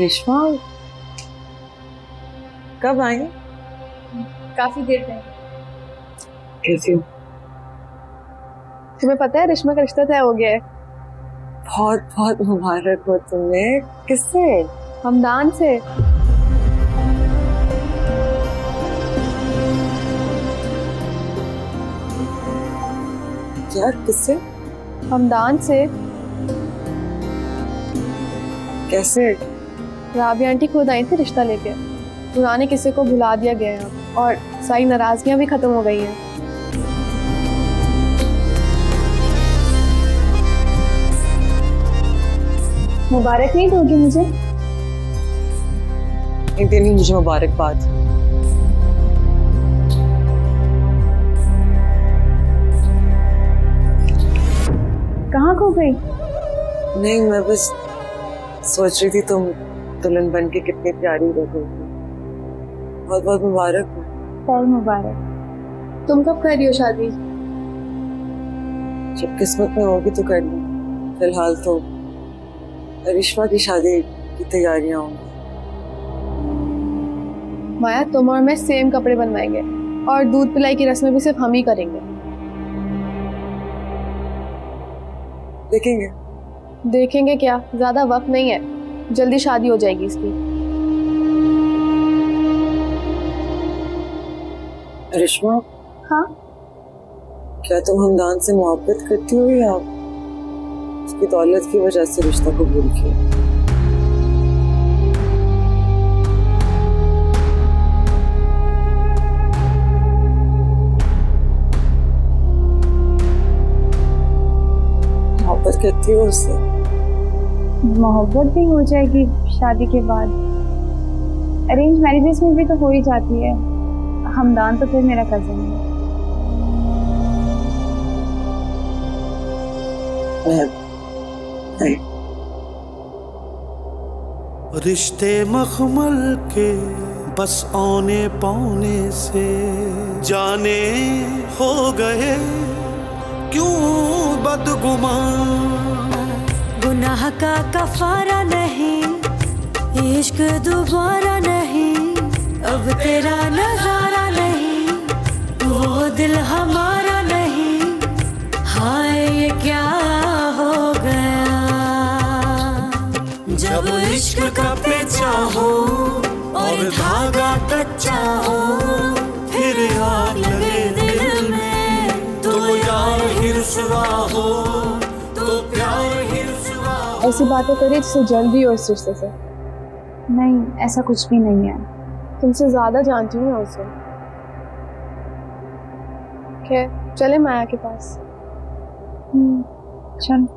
रेशमा कब आई? काफी देर पहले। कैसी हो? तुम्हें पता है रेशमा का रिश्ता तय हो गया है। बहुत बहुत मुबारक हो तुम्हें। किससे? हमदान से। क्या? किससे? हमदान से। कैसे? राबी आंटी खुद आई थी रिश्ता लेके। पुराने किस्से को भुला दिया गया है और सारी नाराजगियां भी खत्म हो गई हैं। मुबारक नहीं दोगी मुझे? एक दिन ही मुझे मुबारकबाद। कहाँ खो गई? नहीं, मैं बस सोच रही थी तुम दुल्हन बन के कितनी प्यारी रहोगी। बहुत बहुत मुबारक हो। बहुत मुबारक। तुम कब कर रही हो शादी? जब किस्मत में होगी तो कर लो। फिलहाल तो रेशमा की शादी की तैयारियां होंगी। माया, तुम और मैं सेम कपड़े बनवाएंगे और दूध पिलाई की रस्में भी सिर्फ हम ही करेंगे। देखेंगे। देखेंगे क्या? ज्यादा वक्त नहीं है, जल्दी शादी हो जाएगी इसकी। रेशमा। हाँ? क्या तुम हमदान से मोहब्बत करती हो या उसकी दौलत की वजह से रिश्ता कबूल किया? मोहब्बत करती हो उससे? मोहब्बत भी हो जाएगी शादी के बाद। अरेंज मैरिजेस में भी तो हो ही जाती है। हमदान तो फिर मेरा कजिन है। नहीं। रिश्ते मखमल के बस औने पौने से जाने हो गए क्यों बदगुमान। गुनाह का कफारा नहीं, इश्क दोबारा नहीं, अब तेरा नजारा नहीं, वो दिल हमारा नहीं, हाय ये क्या हो गया। जब इश्क का पेचा हो और धागा कच्चा हो, फिर आग लगे दिल में तो यार ही रुसवा हो, तो प्यार ही रुसवा हो। ऐसी बातें करिए जिससे जल्दी हो इस रिश्ते से। नहीं, ऐसा कुछ भी नहीं है। तुमसे ज्यादा जानती हूँ मैं उसे। खैर, चले माया के पास। चल।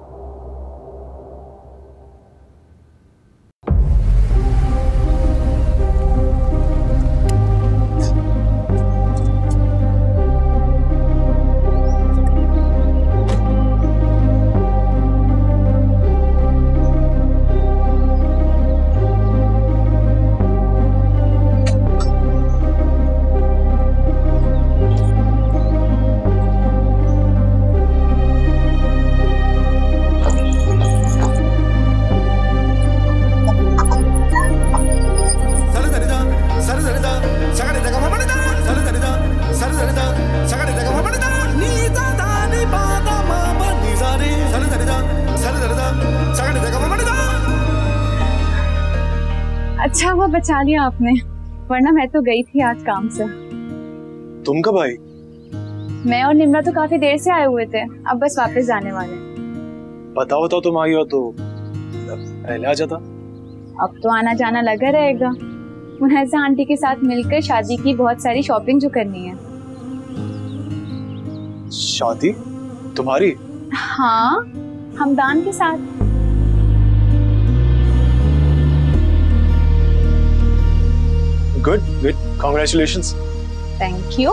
अच्छा हुआ बचा लिया आपने, वरना मैं तो गई थी आज काम से। तुम कब आई? मैं और निम्रा तो काफी देर से आए हुए थे, अब बस वापस जाने वाले। बताओ तुम आई हो तो पहले आ जाता। अब तो आना जाना लगा रहेगा। मुनज़्ज़ा आंटी के साथ मिलकर शादी की बहुत सारी शॉपिंग जो करनी है। शादी तुम्हारी? हाँ, हमदान के साथ। Good good, congratulations. Thank you.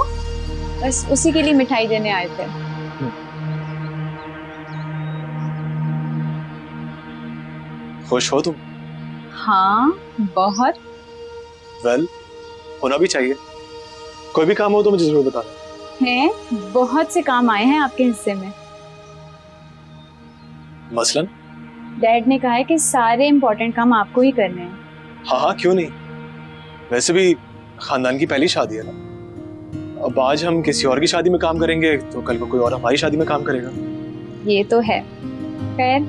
बस उसी के लिए मिठाई देने आए थे। खुश हो तुम? हाँ, बहुत। वेल, होना भी चाहिए। कोई भी काम हो तो मुझे जरूर बताना। हैं, बहुत से काम आए हैं आपके हिस्से में। मसलन? डैड ने कहा है कि सारे इम्पोर्टेंट काम आपको ही करने हैं। हाँ हाँ, क्यों नहीं। वैसे भी खानदान की पहली शादी है ना। अब आज हम किसी और की शादी में काम करेंगे तो कल को कोई और हमारी शादी में काम करेगा। ये तो है। खैर,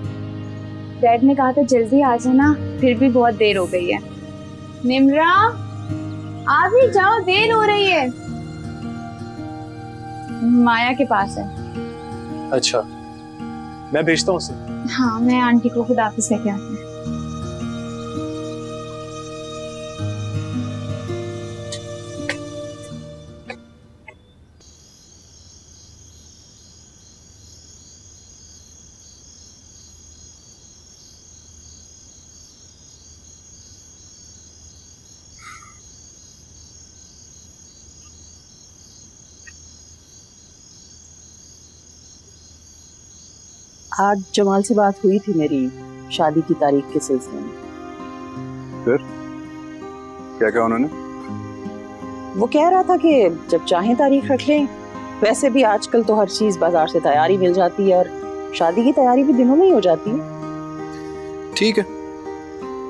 डैड ने कहा था जल्दी आ जाना, फिर भी बहुत देर हो गई है। निम्रा, आ भी जाओ, देर हो रही है। माया के पास है। अच्छा, मैं भेजता हूँ उसे। हाँ, मैं आंटी को खुद ऑफिस लेके आती हूँ। आज जमाल से बात हुई थी मेरी शादी की तारीख के सिलसिले में। फिर क्या कहा उन्होंने? वो कह रहा था कि जब चाहें तारीख रख लें। वैसे भी आजकल तो हर चीज बाजार से तैयारी मिल जाती है और शादी की तैयारी भी दिनों में ही हो जाती है। ठीक है,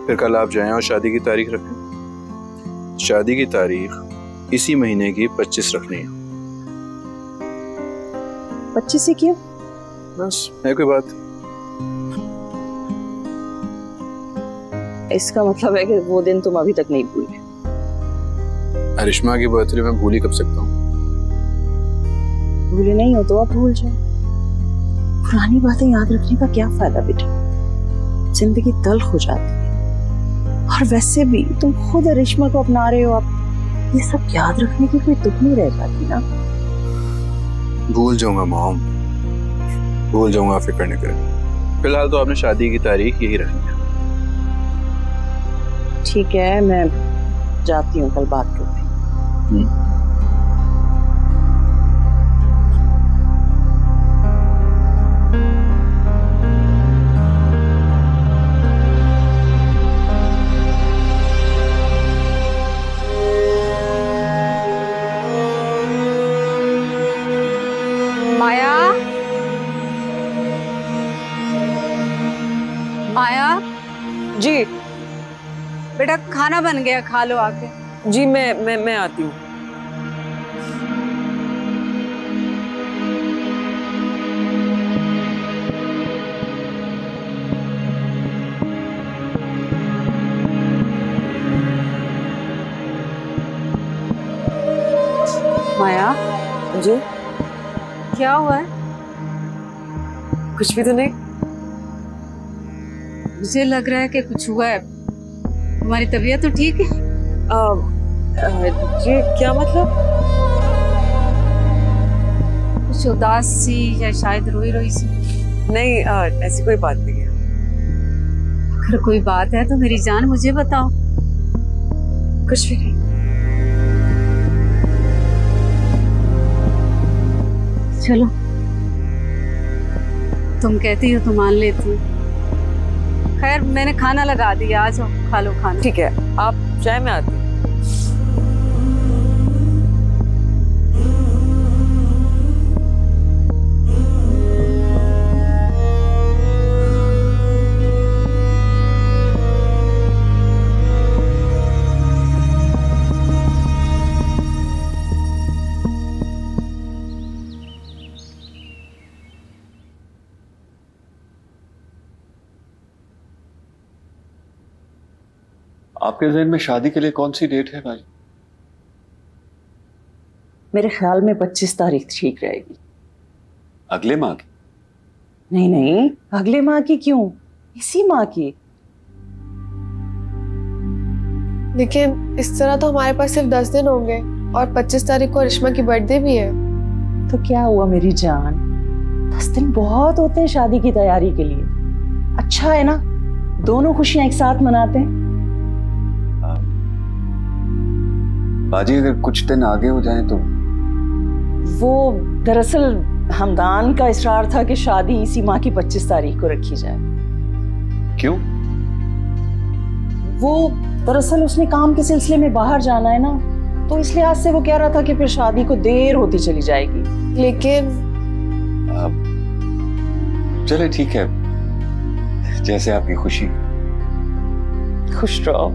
फिर कल आप जाएं और शादी की तारीख रखें। शादी की तारीख इसी महीने की 25 रखनी है। 25 से क्यों? बस है कोई बात? इसका मतलब है कि वो दिन तुम अभी तक नहीं भूले। अरिश्मा की बर्थडे में भूल ही कब सकता हूँ? भूले नहीं हो तो आप भूल जाओ। पुरानी बातें याद रखने का क्या फायदा बेटा, जिंदगी तल्ख हो जाती है। और वैसे भी तुम खुद अरिश्मा को अपना रहे हो, आप ये सब याद रखने की कोई तुक नहीं रह जाती ना। भूल जाऊंगा मॉम, भूल जाऊंगा, फिक्र नहीं करें। फिलहाल तो आपने शादी की तारीख यही रखनी है। ठीक है, मैं जाती हूँ, कल बात करते हैं। माया, माया जी बेटा, खाना बन गया, खा लो आके। जी, मैं आती हूँ। माया, जी, क्या हुआ है? कुछ भी तो नहीं। मुझे लग रहा है कि कुछ हुआ है। तुम्हारी तबीयत तो ठीक है? जी, क्या मतलब? कुछ उदास सी या शायद रोई रोई सी? नहीं, ऐसी कोई बात नहीं है। अगर कोई बात है तो मेरी जान मुझे बताओ। कुछ भी नहीं। चलो, तुम कहती हो तो मान लेती हूँ। खैर, मैंने खाना लगा दिया, आ जाओ खा लो खाना। ठीक है, आप चाय में आती। आपके ज़हन में शादी के लिए कौन सी डेट है भाई? मेरे ख्याल में 25 तारीख ठीक रहेगी। अगले माह की? नहीं नहीं, अगले माह की क्यों, इसी माह की। लेकिन इस तरह तो हमारे पास सिर्फ 10 दिन होंगे और 25 तारीख को अरिश्मा की बर्थडे भी है। तो क्या हुआ मेरी जान, 10 दिन बहुत होते हैं शादी की तैयारी के लिए। अच्छा है ना, दोनों खुशियां एक साथ मनाते हैं। बाजी, अगर कुछ दिन आगे हो जाए तो? वो दरअसल हमदान का इसरार था कि शादी इसी माह की 25 तारीख को रखी जाए। क्यों? वो दरअसल उसने काम के सिलसिले में बाहर जाना है ना, तो इस लिहाज से वो कह रहा था कि फिर शादी को देर होती चली जाएगी। लेकिन चले ठीक है, जैसे आपकी खुशी। खुश रहो,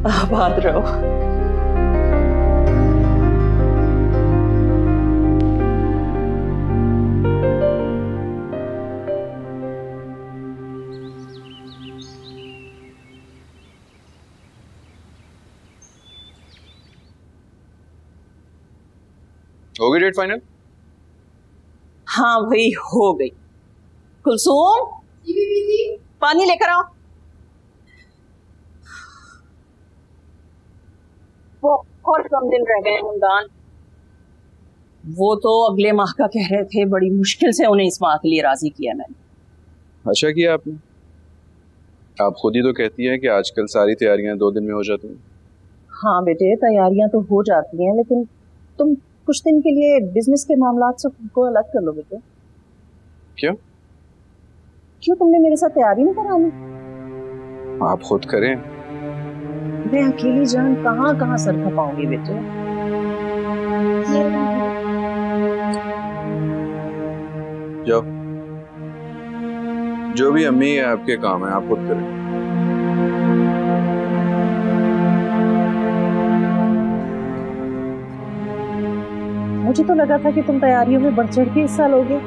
आबाद रहो। हो गई डेट फाइनल? हाँ भाई हो गई। कुलसूम पानी लेकर आओ। बहुत कम दिन रह गए हमदान। वो तो अगले माह का कह रहे थे, बड़ी मुश्किल से उन्हें इस माह के लिए राजी किया मैंने। अच्छा किया आपने। आप खुद ही तो कहती हैं कि आजकल सारी तैयारियां 2 दिन में हो जाती हैं। हाँ बेटे, तैयारियां तो हो जाती हैं, लेकिन तुम कुछ दिन के लिए बिजनेस के मामलात से खुद को अलग कर लो बेटे। क्यों? क्यों, तुमने मेरे साथ तैयारी नहीं करानी? आप खुद करें। मैं अकेली जान कहाँ कहाँ सर खपाऊंगी बेटे। जाओ, जो भी अम्मी है आपके काम है, आप खुद करें। मुझे तो लगा था कि तुम तैयारियों में बढ़ चढ़ के हिस्सा लोगे।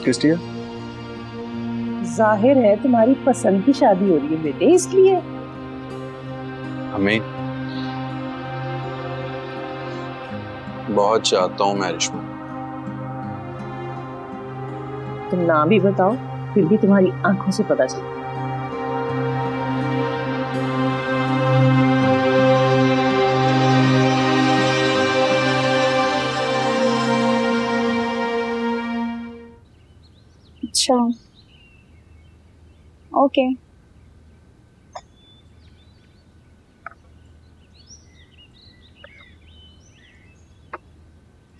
किस लिए? जाहिर है तुम्हारी पसंद की शादी हो रही है बेटे, इसलिए। अम्मी, बहुत चाहता हूं मैं रिश्मा। तुम ना भी बताओ, फिर भी तुम्हारी आंखों से पता चलता। अच्छा, ओके।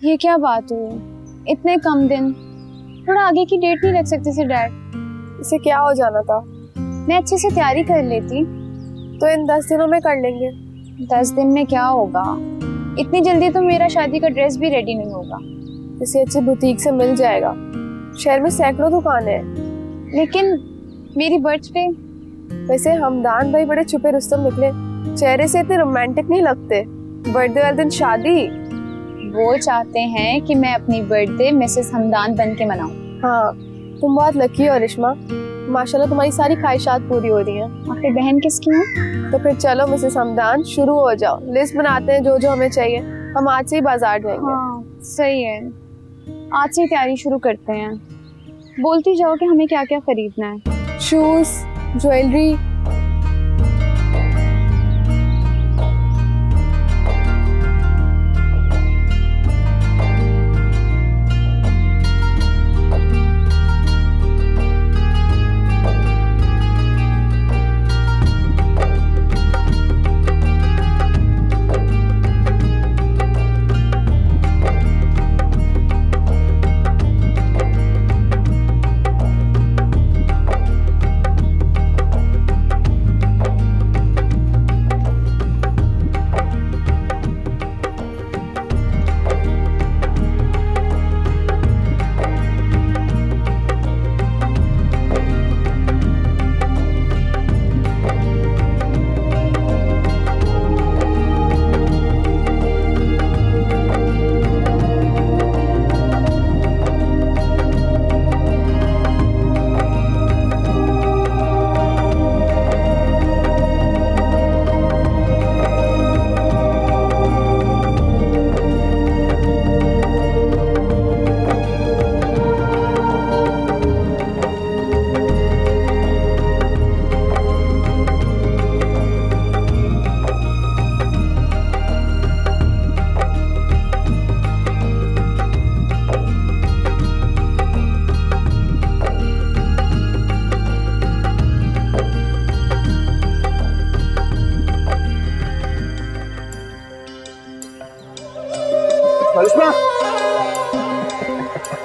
ये क्या बात हुई? इतने कम दिन, थोड़ा आगे की डेट नहीं रख सकते थे डैड? इसे क्या हो जाना था? मैं अच्छे से तैयारी कर लेती। तो इन 10 दिनों में कर लेंगे। 10 दिन में क्या होगा? इतनी जल्दी तो मेरा शादी का ड्रेस भी रेडी नहीं होगा। किसी अच्छी बुटीक से मिल जाएगा, शहर में सैकड़ों दुकानें हैं। लेकिन मेरी बर्थडे। वैसे हमदान भाई बड़े छुपे रुस्तम निकले, चेहरे से इतने रोमांटिक नहीं लगते। बर्थडे वाले दिन शादी। वो चाहते हैं कि मैं अपनी बर्थडे मिसेस हमदान बन के मनाऊं। हाँ, तुम बहुत लकी हो रिश्मा, माशाल्लाह तुम्हारी सारी ख्वाहिशात पूरी हो रही हैं। आखिर बहन किसकी हूँ? तो फिर चलो मिसेस हमदान, शुरू हो जाओ। लिस्ट बनाते हैं जो जो हमें चाहिए। हम आज से ही बाजार जाएंगे। हाँ सही है, आज से तैयारी शुरू करते हैं। बोलती जाओ कि हमें क्या क्या खरीदना है। Shoes, jewellery.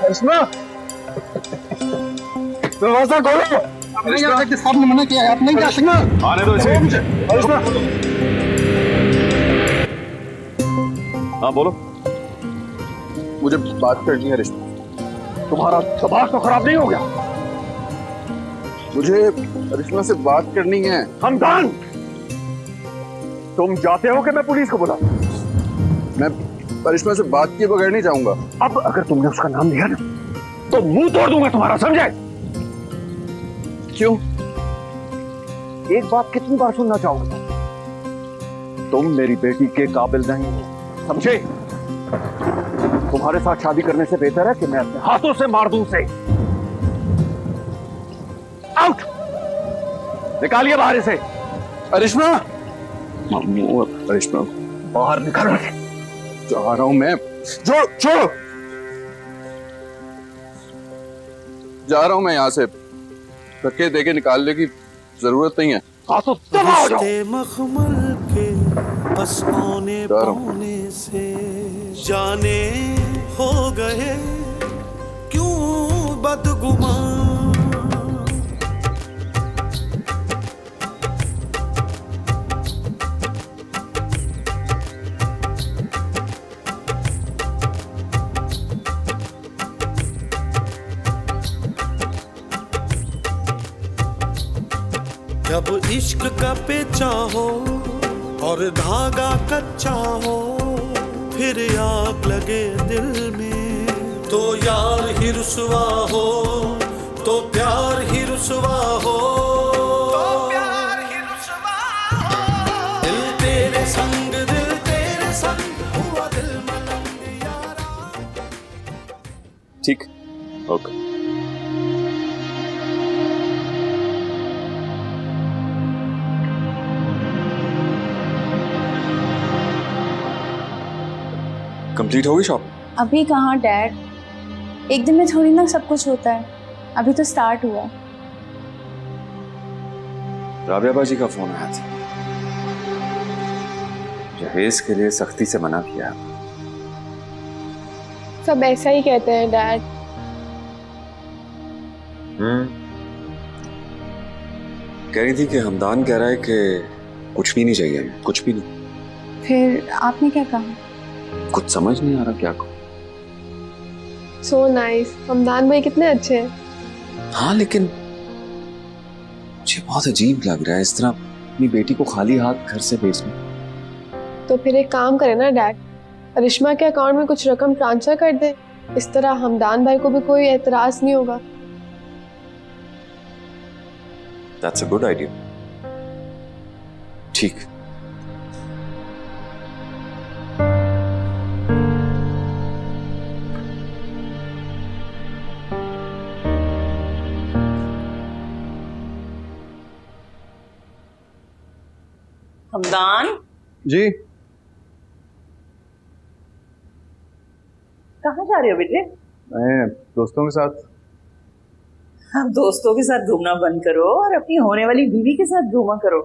करिश्मा, दरवाजा खोलो। आप नहीं जा सकते, साहब ने मना किया है, आप नहीं जा सकते। आने दो इसे। करिश्मा, हाँ बोलो। मुझे बात करनी है रिश्मा। तुम्हारा दिमाग तो खराब नहीं हो गया? मुझे करिश्मा से बात करनी है। हमदान, तुम जाते हो कि मैं पुलिस को बुला? मैं करिश्मा से बात किए बगैर नहीं जाऊंगा। अब अगर तुमने उसका नाम लिया ना तो मुंह तोड़ दूंगा तुम्हारा, समझे? क्यों? एक बात कितनी बार सुनना चाहूंगा, तुम मेरी बेटी के काबिल नहीं हो, समझे? तुम्हारे साथ शादी करने से बेहतर है कि मैं अपने हाथों से मार दूं उसे। आउट, निकालिए बाहर से। करिश्मा, करिश्मा बाहर निकालो। जा रहा हूं मैं। छोड़ो, जा रहा हूँ मैं यहाँ से। धक्के देके निकालने की जरूरत नहीं है। रिश्ते मखमल के बस औने पौने से जाने हो गए क्यों बदगुमान। जब इश्क का पेचा हो और धागा कच्चा हो, फिर आग लगे दिल में तो यार ही रुसवा हो, तो प्यार ही रुसवा हो, तो प्यार ही रुसवा हो। दिल तेरे संग हुआ दिल मलंग यारा। ठीक, ओके। कंप्लीट हो गई शॉप? अभी कहाँ डैड, एक दिन में थोड़ी ना सब कुछ होता है, अभी तो स्टार्ट हुआ। राबिया बाजी का फोन आया था, जहेज के लिए सख्ती से मना किया। सब ऐसा ही कहते हैं डैड। कह रही थी कि हमदान कह रहा है कि कुछ भी नहीं चाहिए, कुछ भी नहीं। फिर आपने क्या कहा? कुछ समझ नहीं आ रहा क्या कहूं। सो नाइस, हमदान भाई कितने अच्छे हैं। हाँ, लेकिन मुझे बहुत अजीब लग रहा है इस तरह अपनी बेटी को खाली हाथ घर से भेजना। तो फिर एक काम करे ना डैड, करिश्मा के अकाउंट में कुछ रकम ट्रांसफर कर दे, इस तरह हमदान भाई को भी कोई एतराज नहीं होगा। That's a good idea. ठीक। हमदान जी, कहाँ जा रहे हो बेटे? मैं दोस्तों के साथ। आप दोस्तों के साथ घूमना बंद करो और अपनी होने वाली बीवी के साथ घूमा करो।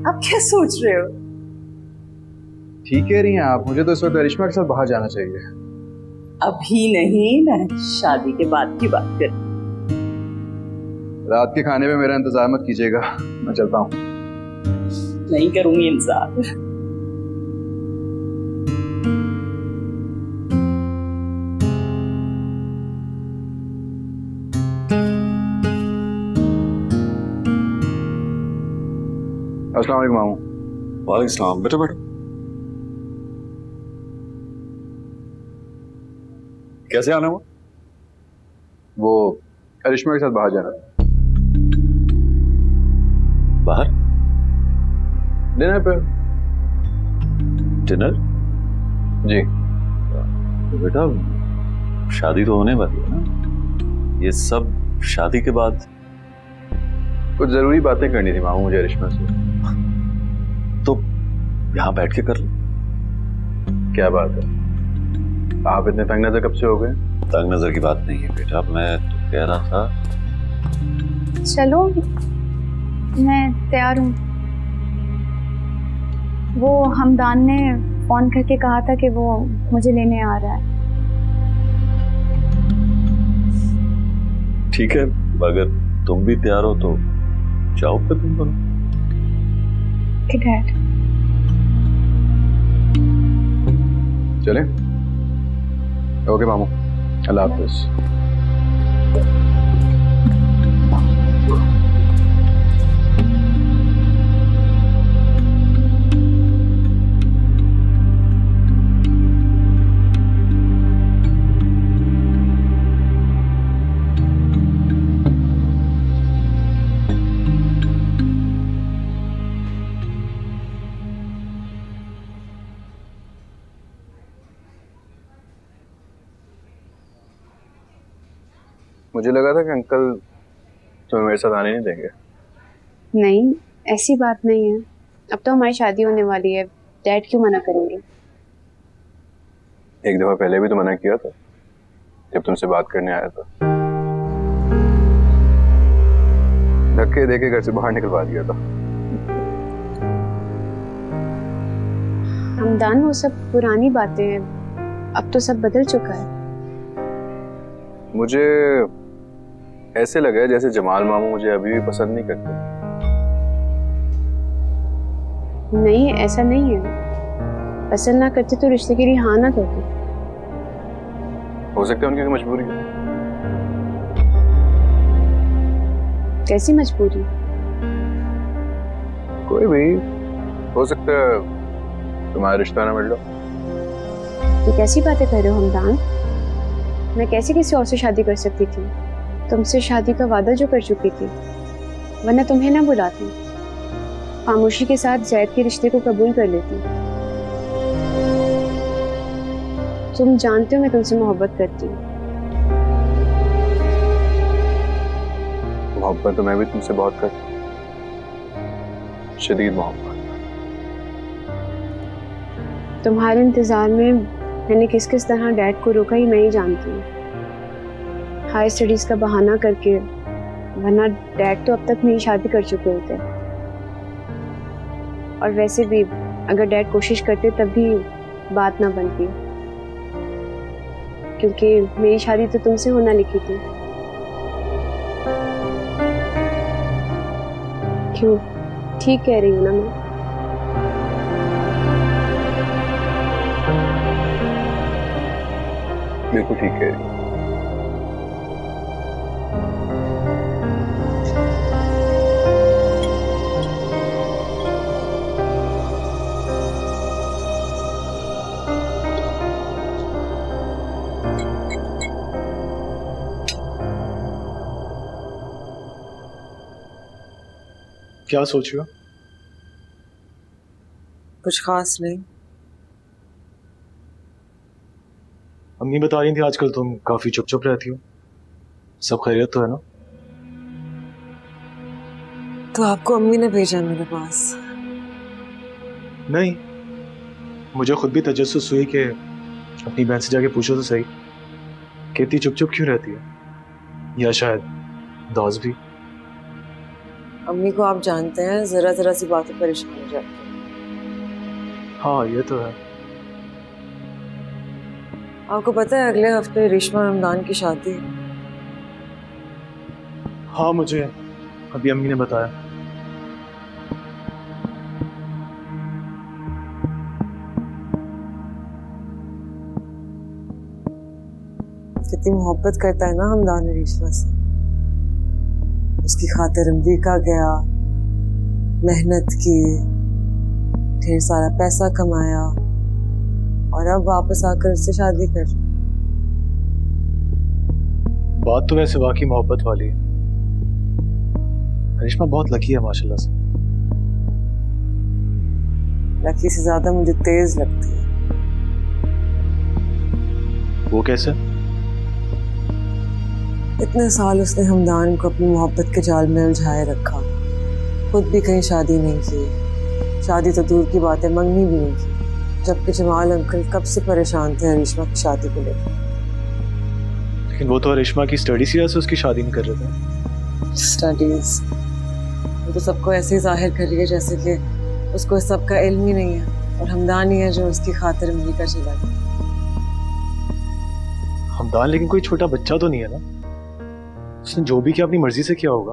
आप क्या सोच रहे हो? ठीक कह रही हैं आप, मुझे तो इस वक्त करिश्मा के साथ बाहर जाना चाहिए। अभी नहीं, मैं शादी के बाद की बात कर। रात के खाने में मेरा इंतजार मत कीजिएगा, मैं चलता हूँ। नहीं करूंगी इंतजार। अस्सलाम वालेकुम मामू। वालेकुम सलाम। बैठो बैठो। कैसे आना हुआ? वो करिश्मा के साथ बाहर जाना। बाहर? डिनर पे। डिनर? जी। तो बेटा शादी तो होने वाली है ना, ये सब शादी के बाद। कुछ जरूरी बातें करनी थी मामू मुझे करिश्मा से। तो यहाँ बैठ के कर लो। क्या बात है, आप इतने तंग नजर कब से हो गए? तंग नजर की बात नहीं है बेटा, मैं तो कह रहा था। चलो, मैं तैयार हूँ। वो हमदान ने फोन करके कहा था कि वो मुझे लेने आ रहा है। ठीक है, अगर तुम भी तैयार हो तो जाओ फिर तुम दोनों। ठीक है। चलें? ओके मामू, अल्लाह हाफिज। मुझे लगा था कि अंकल तुम्हें मेरे साथ आने नहीं देंगे। नहीं, ऐसी बात नहीं है। अब तो हमारी शादी होने वाली है, डैड क्यों मना करेंगे? एक दफा पहले भी तो मना किया था जब तुमसे बात करने आया था। धक्के देके घर से बाहर निकलवा दिया था। हमदान, वो सब पुरानी बातें हैं, अब तो सब बदल चुका है। मुझे ऐसे लगा है जैसे जमाल मामू मुझे अभी भी पसंद नहीं करते। नहीं, ऐसा नहीं है। पसंद ना करते तो रिश्ते के लिए हाँ ना करते। हो सकता है उनकी कोई मजबूरी है। कैसी मजबूरी? कोई भी हो सकता है, तुम्हारा रिश्ता ना मिल लो। ये कैसी बातें कर रहे हो हमदान? मैं कैसे किसी और से शादी कर सकती थी? तुमसे शादी का वादा जो कर चुकी थी, वरना तुम्हें ना बुलाती, खामोशी के साथ जैद के रिश्ते को कबूल कर लेती। तुम जानते हो मैं तुमसे मोहब्बत करती हूँ। मोहब्बत तो मैं भी तुमसे बहुत करता हूँ, शदीद मोहब्बत। तुम्हारे इंतजार में मैंने किस किस तरह डैड को रोका ही मैं ही जानती हूँ। हाई स्टडीज का बहाना करके, वरना डैड तो अब तक मेरी शादी कर चुके होते। और वैसे भी अगर डैड कोशिश करते तब भी बात ना बनती, क्योंकि मेरी शादी तो तुमसे होना लिखी थी। क्यों, ठीक कह रही हूँ ना मैं? बिल्कुल ठीक कह रही हूँ। क्या सोच रहे हो? कुछ खास नहीं। अम्मी बता रही थी आजकल तुम काफी चुप चुप रहती हो। सब खैरियत तो है ना? तो आपको अम्मी ने भेजा मेरे पास? नहीं, मुझे खुद भी तजस्सुस हुई कि अपनी बहन से जाके पूछो तो सही कि इतनी चुप चुप क्यों रहती है, या शायद दास भी। अम्मी को आप जानते हैं, जरा जरा सी बातें परेशान हो जाती हैं। हाँ, ये तो है। आपको पता है अगले हफ्ते रेशमा हमदान की शादी है? हाँ, मुझे अभी अम्मी ने बताया। कितनी मोहब्बत करता है ना हमदान रेशमा से। उसकी खातिर अमेरिका गया, मेहनत की, ढेर सारा पैसा कमाया, और अब वापस आकर उससे शादी कर। बात तो वैसे वाकई मोहब्बत वाली है। करिश्मा बहुत लकी है माशाल्लाह से। लकी से ज्यादा मुझे तेज लगती है। वो कैसे? इतने साल उसने हमदान को अपनी मोहब्बत के जाल में उलझाए रखा, खुद भी कहीं शादी नहीं की। शादी तो दूर की बात है, मंगनी भी नहीं की, जबकि जमाल अंकल कब से परेशान थे रेशमा की शादी को लेकर। लेकिन वो तो रेशमा की स्टडीज की वजह से उसकी शादी नहीं कर रहे थे। स्टडीज? वो तो सबको ऐसे ही जाहिर कर रही है जैसे कि उसको इस सब का इल्म ही नहीं है, और हमदान ही है जो उसकी खातिर अमेरिका चला गया। हमदान लेकिन कोई छोटा बच्चा तो नहीं है ना? उसने जो भी किया अपनी मर्जी से किया होगा।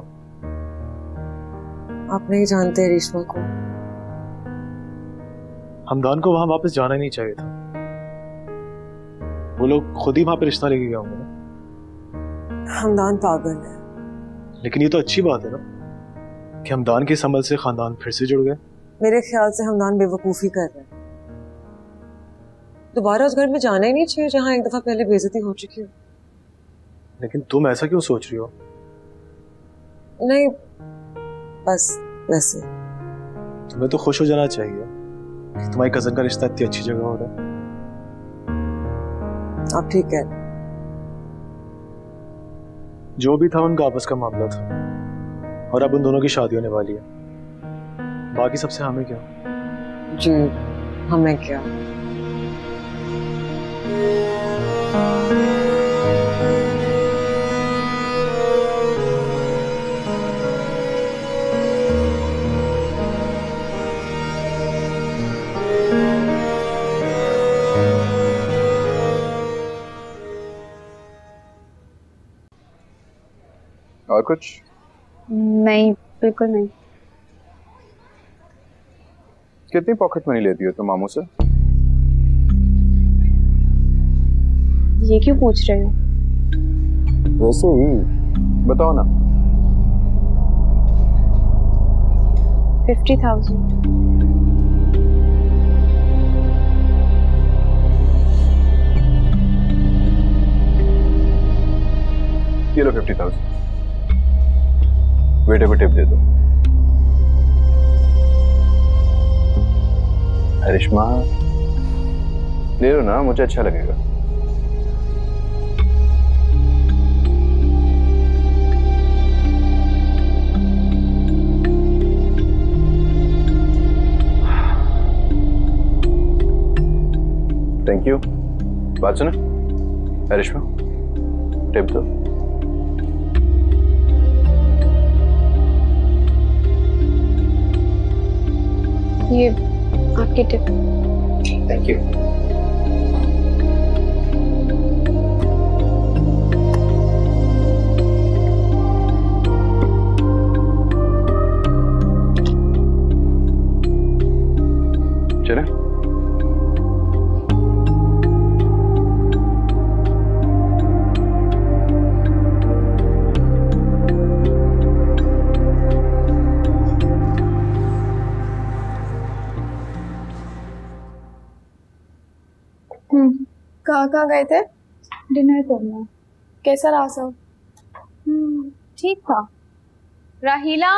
आप नहीं जानते रेशमा को। हमदान को वहां वापस जाना ही नहीं चाहिए था। वो लोग खुद ही वहां पे रिश्ता लेके गए होंगे ना। हमदान पागल है। लेकिन ये तो अच्छी बात है ना कि हमदान के समझ से खानदान फिर से जुड़ गए। मेरे ख्याल से हमदान बेवकूफी कर रहे हैं। दोबारा उस घर में जाना ही नहीं चाहिए जहां एक दफा पहले बेइज्जती हो चुकी हो। लेकिन तुम ऐसा क्यों सोच रही हो? नहीं, बस वैसे। तुम्हें तो खुश हो जाना चाहिए कि तुम्हारी कजन का रिश्ता इतनी अच्छी जगह हो रहा है। आप ठीक है। जो भी था उनका आपस का मामला था, और अब उन दोनों की शादी होने वाली है। बाकी सबसे हमें क्या? जी हमें क्या? और कुछ? नहीं, बिल्कुल नहीं। कितनी पॉकेट मनी लेती हो तुम मामू से? ये क्यों पूछ रहे हो? वैसे ही बताओ ना। 50,000। ये लो 50,000। वेटर को टिप दे दो। करिश्मा ले लो ना, मुझे अच्छा लगेगा। Thank you. बात सुनो करिश्मा, टिप दो। ये आपकी टिप। Thank you. चले? कहाँ गए थे? डिनर करना। कैसा रहा सब? ठीक था। राहीला,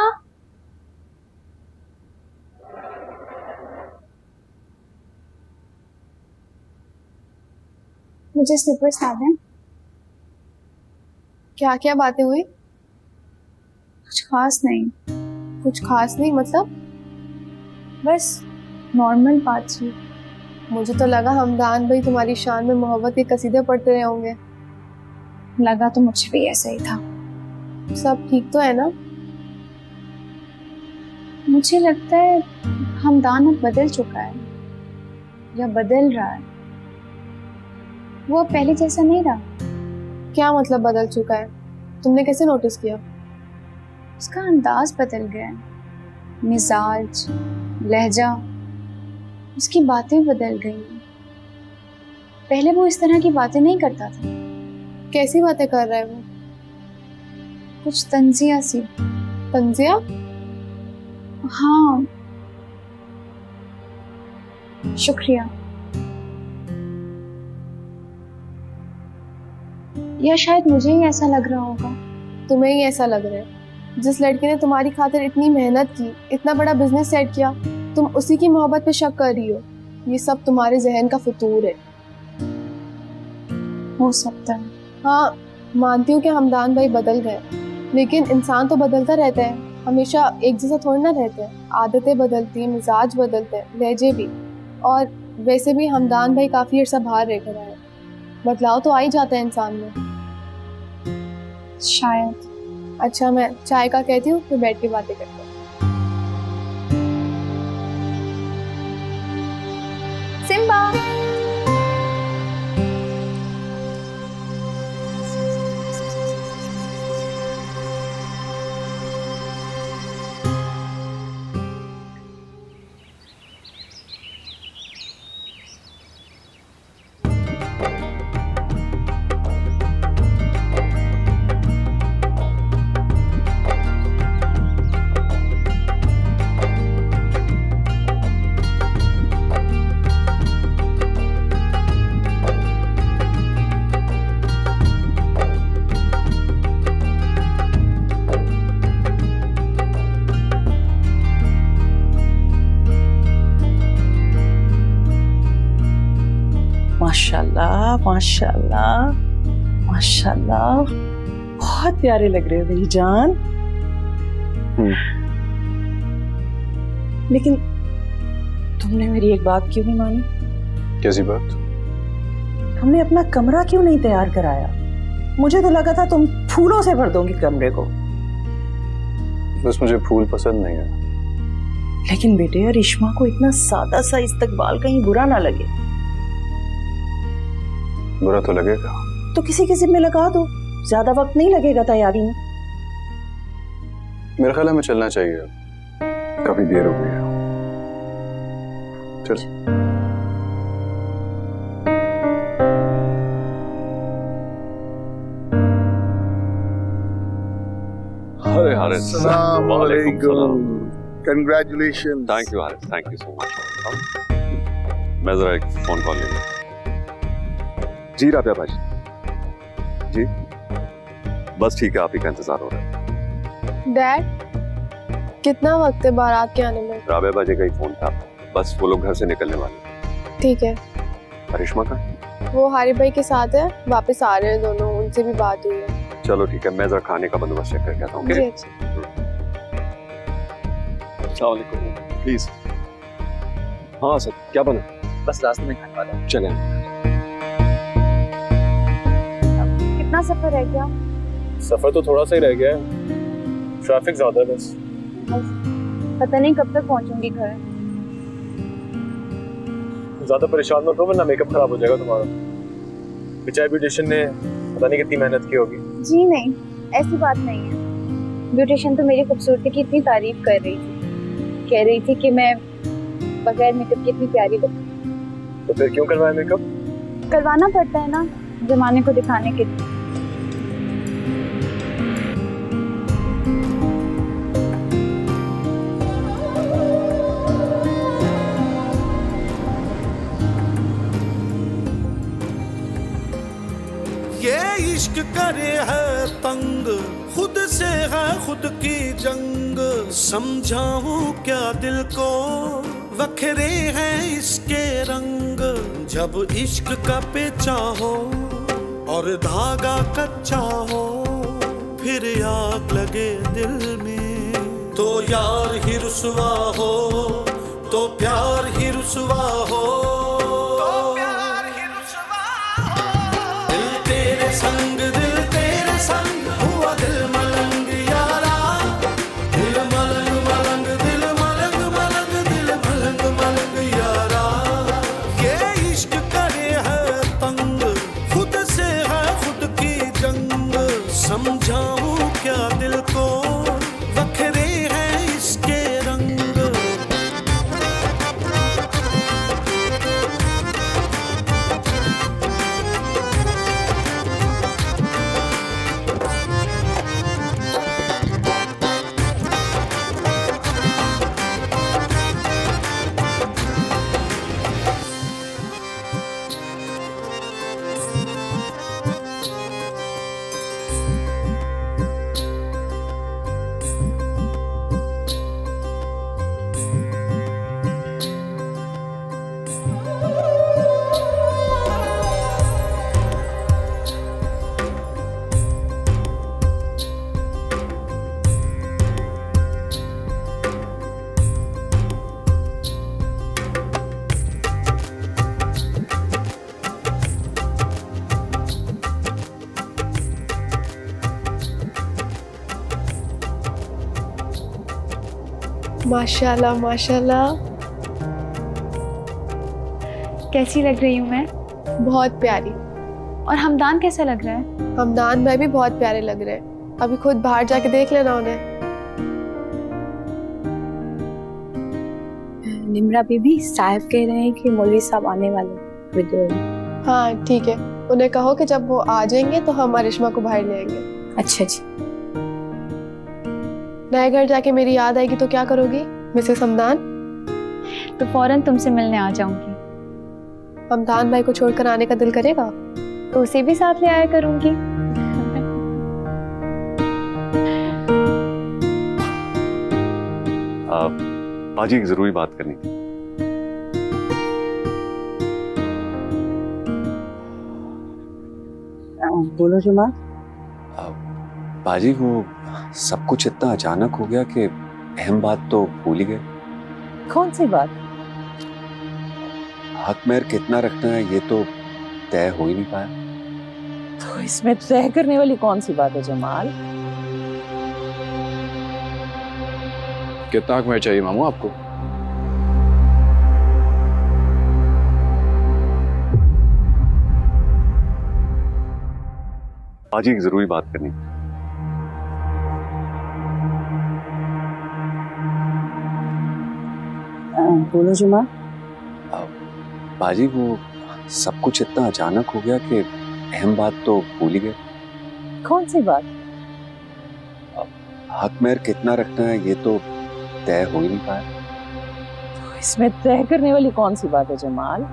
मुझे स्लीपर्स ला दें। क्या क्या बातें हुई? कुछ खास नहीं। कुछ खास नहीं मतलब? बस नॉर्मल बातचीत। मुझे तो लगा हमदान भाई तुम्हारी शान में मोहब्बत के कसीदे पढ़ते रहे होंगे। लगा तो मुझे भी ऐसा ही था। सब ठीक तो है ना? मुझे लगता है हमदान अब बदल चुका है या बदल रहा है। वो अब पहले जैसा नहीं रहा। क्या मतलब बदल चुका है? तुमने कैसे नोटिस किया? उसका अंदाज बदल गया है, मिजाज, लहजा, उसकी बातें बदल गई। पहले वो इस तरह की बातें नहीं करता था। कैसी बातें कर रहा है वो? कुछ तंजिया सी। तंजिया? हाँ, शुक्रिया। या शायद मुझे ही ऐसा लग रहा होगा। तुम्हें ही ऐसा लग रहा है? जिस लड़के ने तुम्हारी खातिर इतनी मेहनत की, इतना बड़ा बिजनेस सेट किया, तुम उसी की मोहब्बत पे शक कर रही हो। ये सब तुम्हारे जहन का फितूर है। हो सकता है। हाँ, मानती हूँ कि हमदान भाई बदल गए, लेकिन इंसान तो बदलता रहता है, हमेशा एक जैसा थोड़ी ना रहते हैं। आदतें बदलती हैं, मिजाज बदलते हैं, लहजे भी। और वैसे भी हमदान भाई काफी अर्सा बाहर रहकर आए, बदलाव तो आ ही जाता है इंसान में। शायद। अच्छा, मैं चाय का कहती हूँ, फिर बैठ के बातें करते हैं। सिम्बा, माशाल्लाह माशाल्लाह माशाल्लाह, बहुत प्यारे लग रहे हो मेरी जान। लेकिन तुमने मेरी एक बात क्यों नहीं मानी? कैसी बात? हमने अपना कमरा क्यों नहीं तैयार कराया? मुझे तो लगा था तुम फूलों से भर दोगे कमरे को। बस मुझे फूल पसंद नहीं है। लेकिन बेटे रिश्मा को इतना सादा सा इस्तकबाल कहीं बुरा ना लगे। बुरा तो लगेगा। तो किसी के जिम्मे लगा दो, ज्यादा वक्त नहीं लगेगा तैयारी में। मेरे ख्याल है हमें चलना चाहिए, काफी देर हो गई है। चल। अरे हारिस, अस्सलाम वालेकुम। Congratulations. Thank you Haris, thank you so much. मैं जरा एक फोन कॉल लूंगा। जी राबिया भाई जी, बस ठीक है, आप ही का इंतजार हो रहा है। डैड कितना वक्त है बारात के आने में? राबिया भाई का ही फोन था, बस वो लोग घर से निकलने वाले। ठीक है। करिश्मा का? वो हारिस भाई के साथ है, वापस आ रहे हैं दोनों, उनसे भी बात हुई है। चलो ठीक है, मैं जरा खाने का बंदोबस्त चेक करके आता हूँ। जी। अस्सलाम वालेकुम। प्लीज। हाँ सर, क्या बना? बस रास्ते में खाने वाला हूँ। चलें। कितना सफर रह गया? सफर तो थोड़ा सा ही रह गया है, ट्रैफिक ज्यादा है बस। पता नहीं कब तक पहुंचूंगी घर। ज्यादा परेशान मत हो वरना मेकअप खराब हो जाएगा तुम्हारा। बेचारी ब्यूटिशियन ने पता नहीं कितनी मेहनत की होगी। जी नहीं, ऐसी बात नहीं है। ब्यूटिशियन तो मेरी खूबसूरती की इतनी तारीफ कर रही थी, कह रही थी कि मैं बगैर मेकअप की इतनी प्यारी लगती। तो फिर क्यों करवाया मेकअप? करवाना पड़ता है ना, जमाने को दिखाने के लिए। ये इश्क करे है तंग, खुद से है खुद की जंग। समझाऊं क्या दिल को, वखरे हैं इसके रंग। जब इश्क का पेचा हो और धागा कच्चा हो, फिर आग लगे दिल में, तो यार ही रुसवा हो, तो प्यार ही रुसवा हो। संग दिल तेरे संग हुआ दिल मलंग यारा, दिल मलंग मलंग दिल मलंग मलंग दिल मलंग मलंग यारा। ये इश्क करे है तंग, खुद से है खुद की जंग। समझाऊं क्या दिल को, वखरे हैं इसके रंग। माशाल्लाह माशाल्लाह। कैसी लग रही हूँ मैं? बहुत प्यारी। और हमदान कैसा लग रहा है? हमदान भाई भी बहुत प्यारे लग रहे हैं। अभी खुद बाहर जाके देख लेना उन्हें। निम्रा बीबी, साहब कह रहे हैं कि मौलवी साहब आने वाले। हाँ ठीक है, उन्हें कहो कि जब वो आ जाएंगे तो हम अरिश्मा को बाहर ले आएंगे। अच्छा जी। नए घर जाके मेरी याद आएगी तो क्या करोगी मिसेस हमदान? तो फौरन तुमसे मिलने आ जाऊंगी। हमदान भाई को छोड़कर आने का दिल करेगा तो उसे भी साथ ले आया करूंगी। बाजी एक जरूरी बात करनी थी। बोलो जुमा। बाजी वो सब कुछ इतना अचानक हो गया कि अहम बात तो भूल ही गए। कौन सी बात? हक मेहर कितना रखना है ये तो तय हो ही नहीं पाया। तो इसमें तय करने वाली कौन सी बात है जमाल? कितना हक मेहर चाहिए मामू आपको? आज एक जरूरी बात करनी। बोलो जुमा। बाजी वो सब कुछ इतना अचानक हो गया कि अहम बात तो भूल ही गए। कौन सी बात? हक मेहर कितना रखना है ये तो तय हो ही नहीं पाया। तो इसमें तय करने वाली कौन सी बात है जमाल?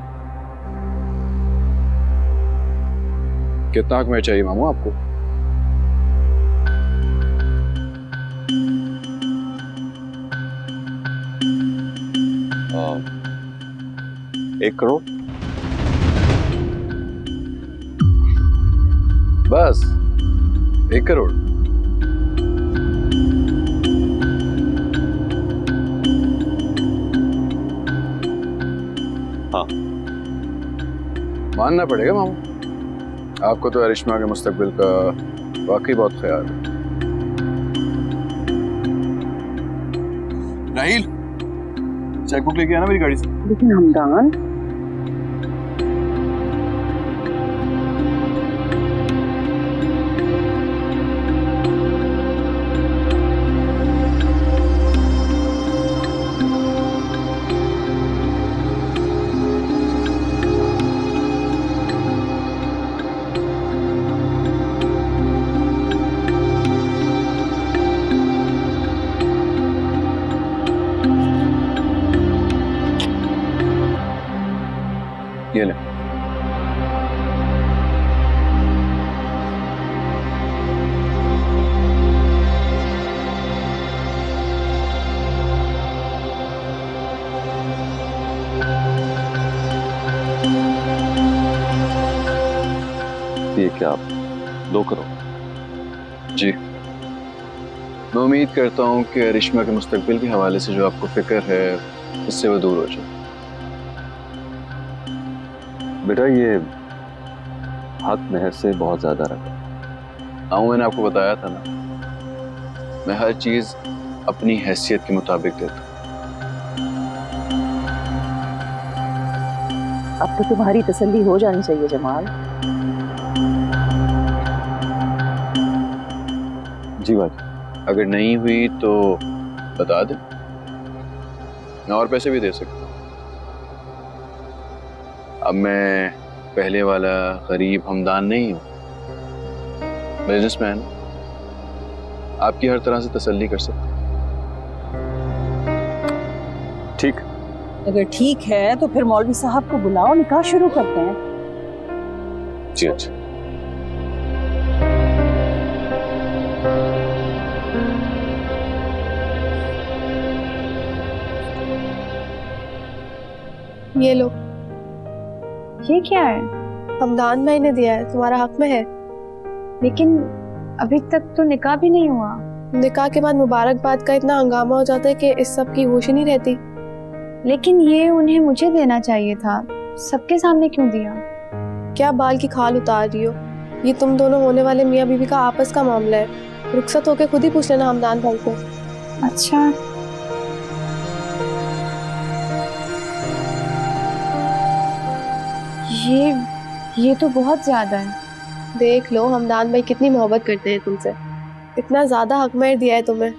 कितना हक मेहर चाहिए मामू आपको? एक करोड़। बस 1 करोड़? हाँ मानना पड़ेगा मामू, आपको तो अरिश्मा के मुस्तकबिल का वाकई बहुत ख्याल है। राहिल, चेकबुक लेके आना मेरी गाड़ी से। लेकिन हमदान, ये ले। ये क्या आप 2 करोड़? जी, मैं उम्मीद करता हूँ कि अरिश्मा के मुस्तकबिल के हवाले से जो आपको फिक्र है इससे वो दूर हो जाए। बेटा ये हक मेहर से बहुत ज्यादा रखा। हाँ, मैंने आपको बताया था ना, मैं हर चीज अपनी हैसियत के मुताबिक देता हूँ। अब तो तुम्हारी तसल्ली हो जानी चाहिए जमाल। जी बात। अगर नहीं हुई तो बता दे, मैं और पैसे भी दे सकता हूँ। अब मैं पहले वाला गरीब हमदान नहीं हूँ, बिजनेसमैन। आपकी हर तरह से तसल्ली कर सकता हूँ। ठीक। अगर ठीक है तो फिर मौलवी साहब को बुलाओ, निकाह शुरू करते हैं। जी अच्छा। ये लो। ये क्या है? हमदान भाई ने दिया है, तुम्हारा हक में है। लेकिन अभी तक तो निकाह भी नहीं हुआ। निकाह के बाद मुबारकबाद का इतना हंगामा हो जाता है कि इस सब की होश ही नहीं रहती। लेकिन ये उन्हें मुझे देना चाहिए था, सबके सामने क्यों दिया? क्या बाल की खाल उतार रही हो? ये तुम दोनों होने वाले मियाँ बीवी का आपस का मामला है। रुखसत होके खुद ही पूछ लेना हमदान भाई को। अच्छा, ये तो बहुत ज्यादा है। देख लो हमदान भाई कितनी मोहब्बत करते हैं तुमसे, इतना ज्यादा हक मेहर दिया है तुम्हें।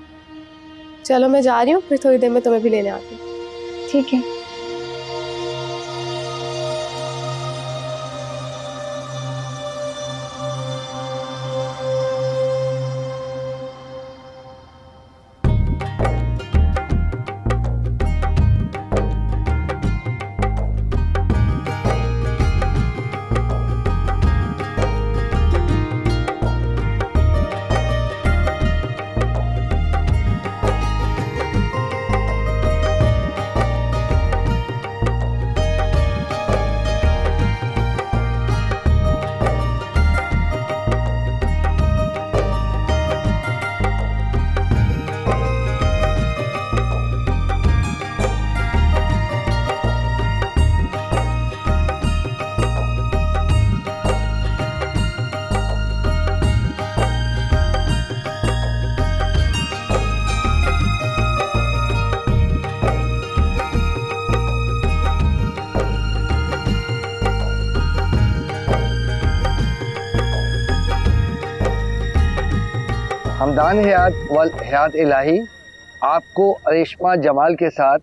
चलो मैं जा रही हूँ, फिर थोड़ी देर में तुम्हें भी लेने आती हूँ। ठीक है। हमदान हयात वल हयात इलाही आपको अरिश्मा जमाल के साथ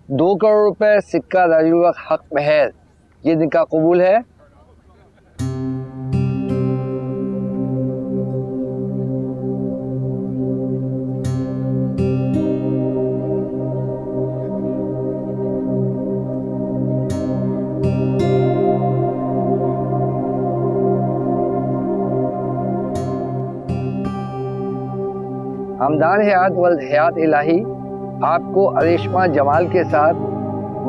2 करोड़ रुपए सिक्का राजुल हक महर ये निकाह कबूल है? हमदान हयात वल हयात इलाही आपको अरिश्मा जमाल के साथ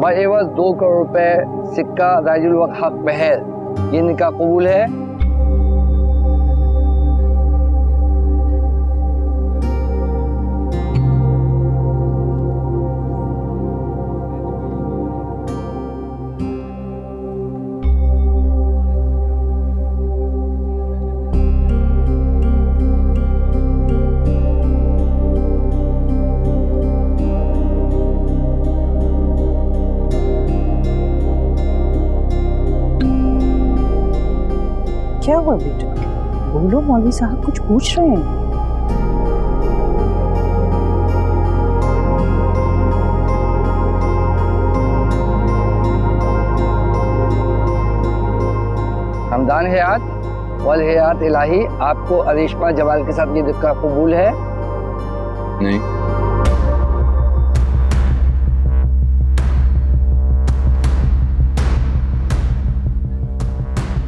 बएवज 2 करोड़ रुपए सिक्का राजुल हक महर ये निकाह कबूल है? क्या हुआ बेटा? बोलो, मौलवी साहब कुछ पूछ रहे हैं। हमदान हयात वल हयात इलाही आपको अरिश्मा जमाल के साथ ये निकाह कबूल है? नहीं।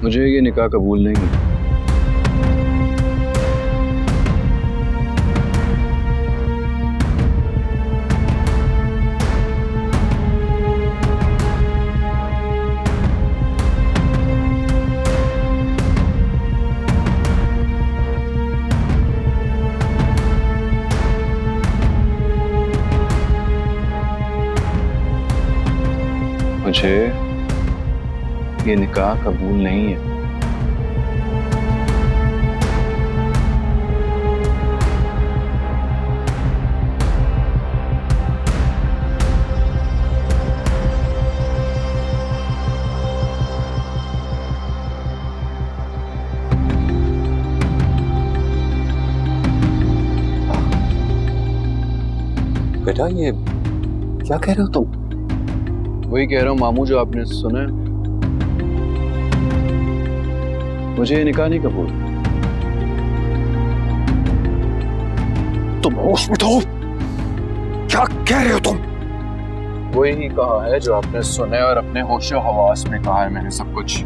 मुझे ये निकाह कबूल नहीं है। मुझे ये निकाह कबूल नहीं है। बेटा ये क्या कह रहे हो तुम? वही कह रहा हूं मामू जो आपने सुना है। मुझे ये निकाह नहीं कबूल। तुम होश में तो? क्या कह रहे हो तुम? वही कहा है जो आपने सुना है और अपने होशो हवास में कहा है मैंने सब कुछ।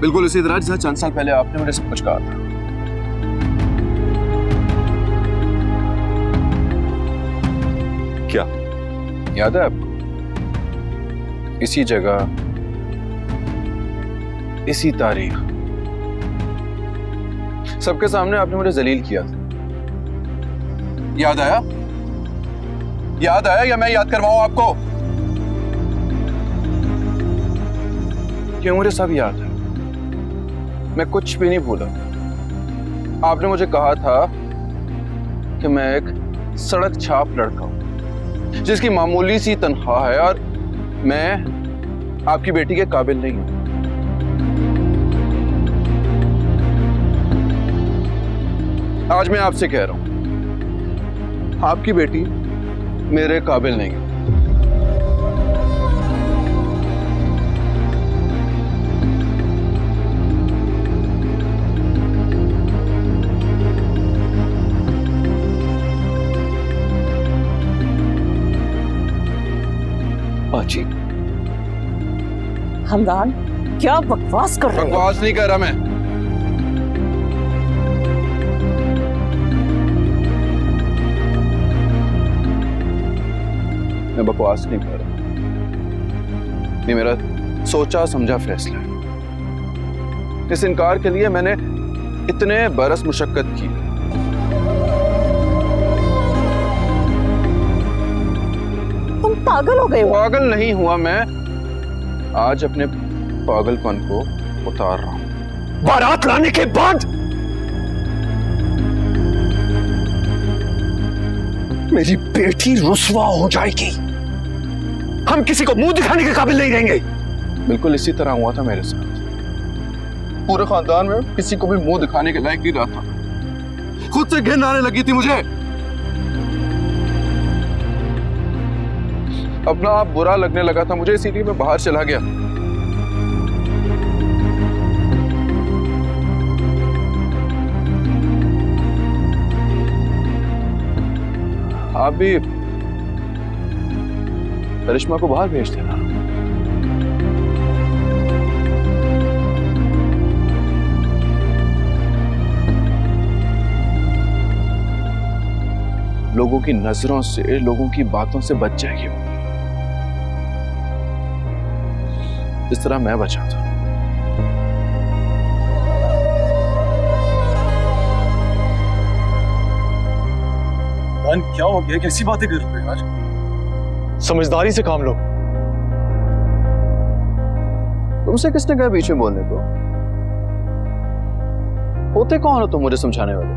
बिल्कुल इसी तरह जैसा चंद साल पहले आपने मुझे सब कुछ कहा था। क्या याद है आपको? इसी जगह, इसी तारीख, सबके सामने आपने मुझे जलील किया था। याद आया? याद आया या मैं याद करवाऊं आपको? क्यों? मुझे सब याद है, मैं कुछ भी नहीं भूला। आपने मुझे कहा था कि मैं एक सड़क छाप लड़का हूं जिसकी मामूली सी तनख्वाह है और मैं आपकी बेटी के काबिल नहीं हूं। आज मैं आपसे कह रहा हूं, आपकी बेटी मेरे काबिल नहीं है। बाजी, हमदान क्या बकवास कर रहे हो? बकवास नहीं कर रहा मैं। बकवास नहीं कर रहा। ये मेरा सोचा समझा फैसला है। इस इनकार के लिए मैंने इतने बरस मुशक्कत की। तुम पागल हो गए हो? पागल नहीं हुआ मैं, आज अपने पागलपन को उतार रहा हूं। बारात लाने के बाद मेरी बेटी रुसवा हो जाएगी। हम किसी को मुंह दिखाने के काबिल नहीं रहेंगे। बिल्कुल इसी तरह हुआ था मेरे साथ। पूरे खानदान में किसी को भी मुंह दिखाने के लायक नहीं रहा था। खुद से घिन आने लगी थी मुझे। अपना आप बुरा लगने लगा था मुझे, इसीलिए मैं बाहर चला गया। आप भी करिश्मा को बाहर भेज देना। लोगों की नजरों से, लोगों की बातों से बच जाएगी वो, इस तरह मैं बचा था। क्या हो गया? कैसी बातें कर रहे हो यार? समझदारी से काम लो। तुमसे किसने कहा बीच में बोलने को? होते कौन हो तुम मुझे समझाने वाले?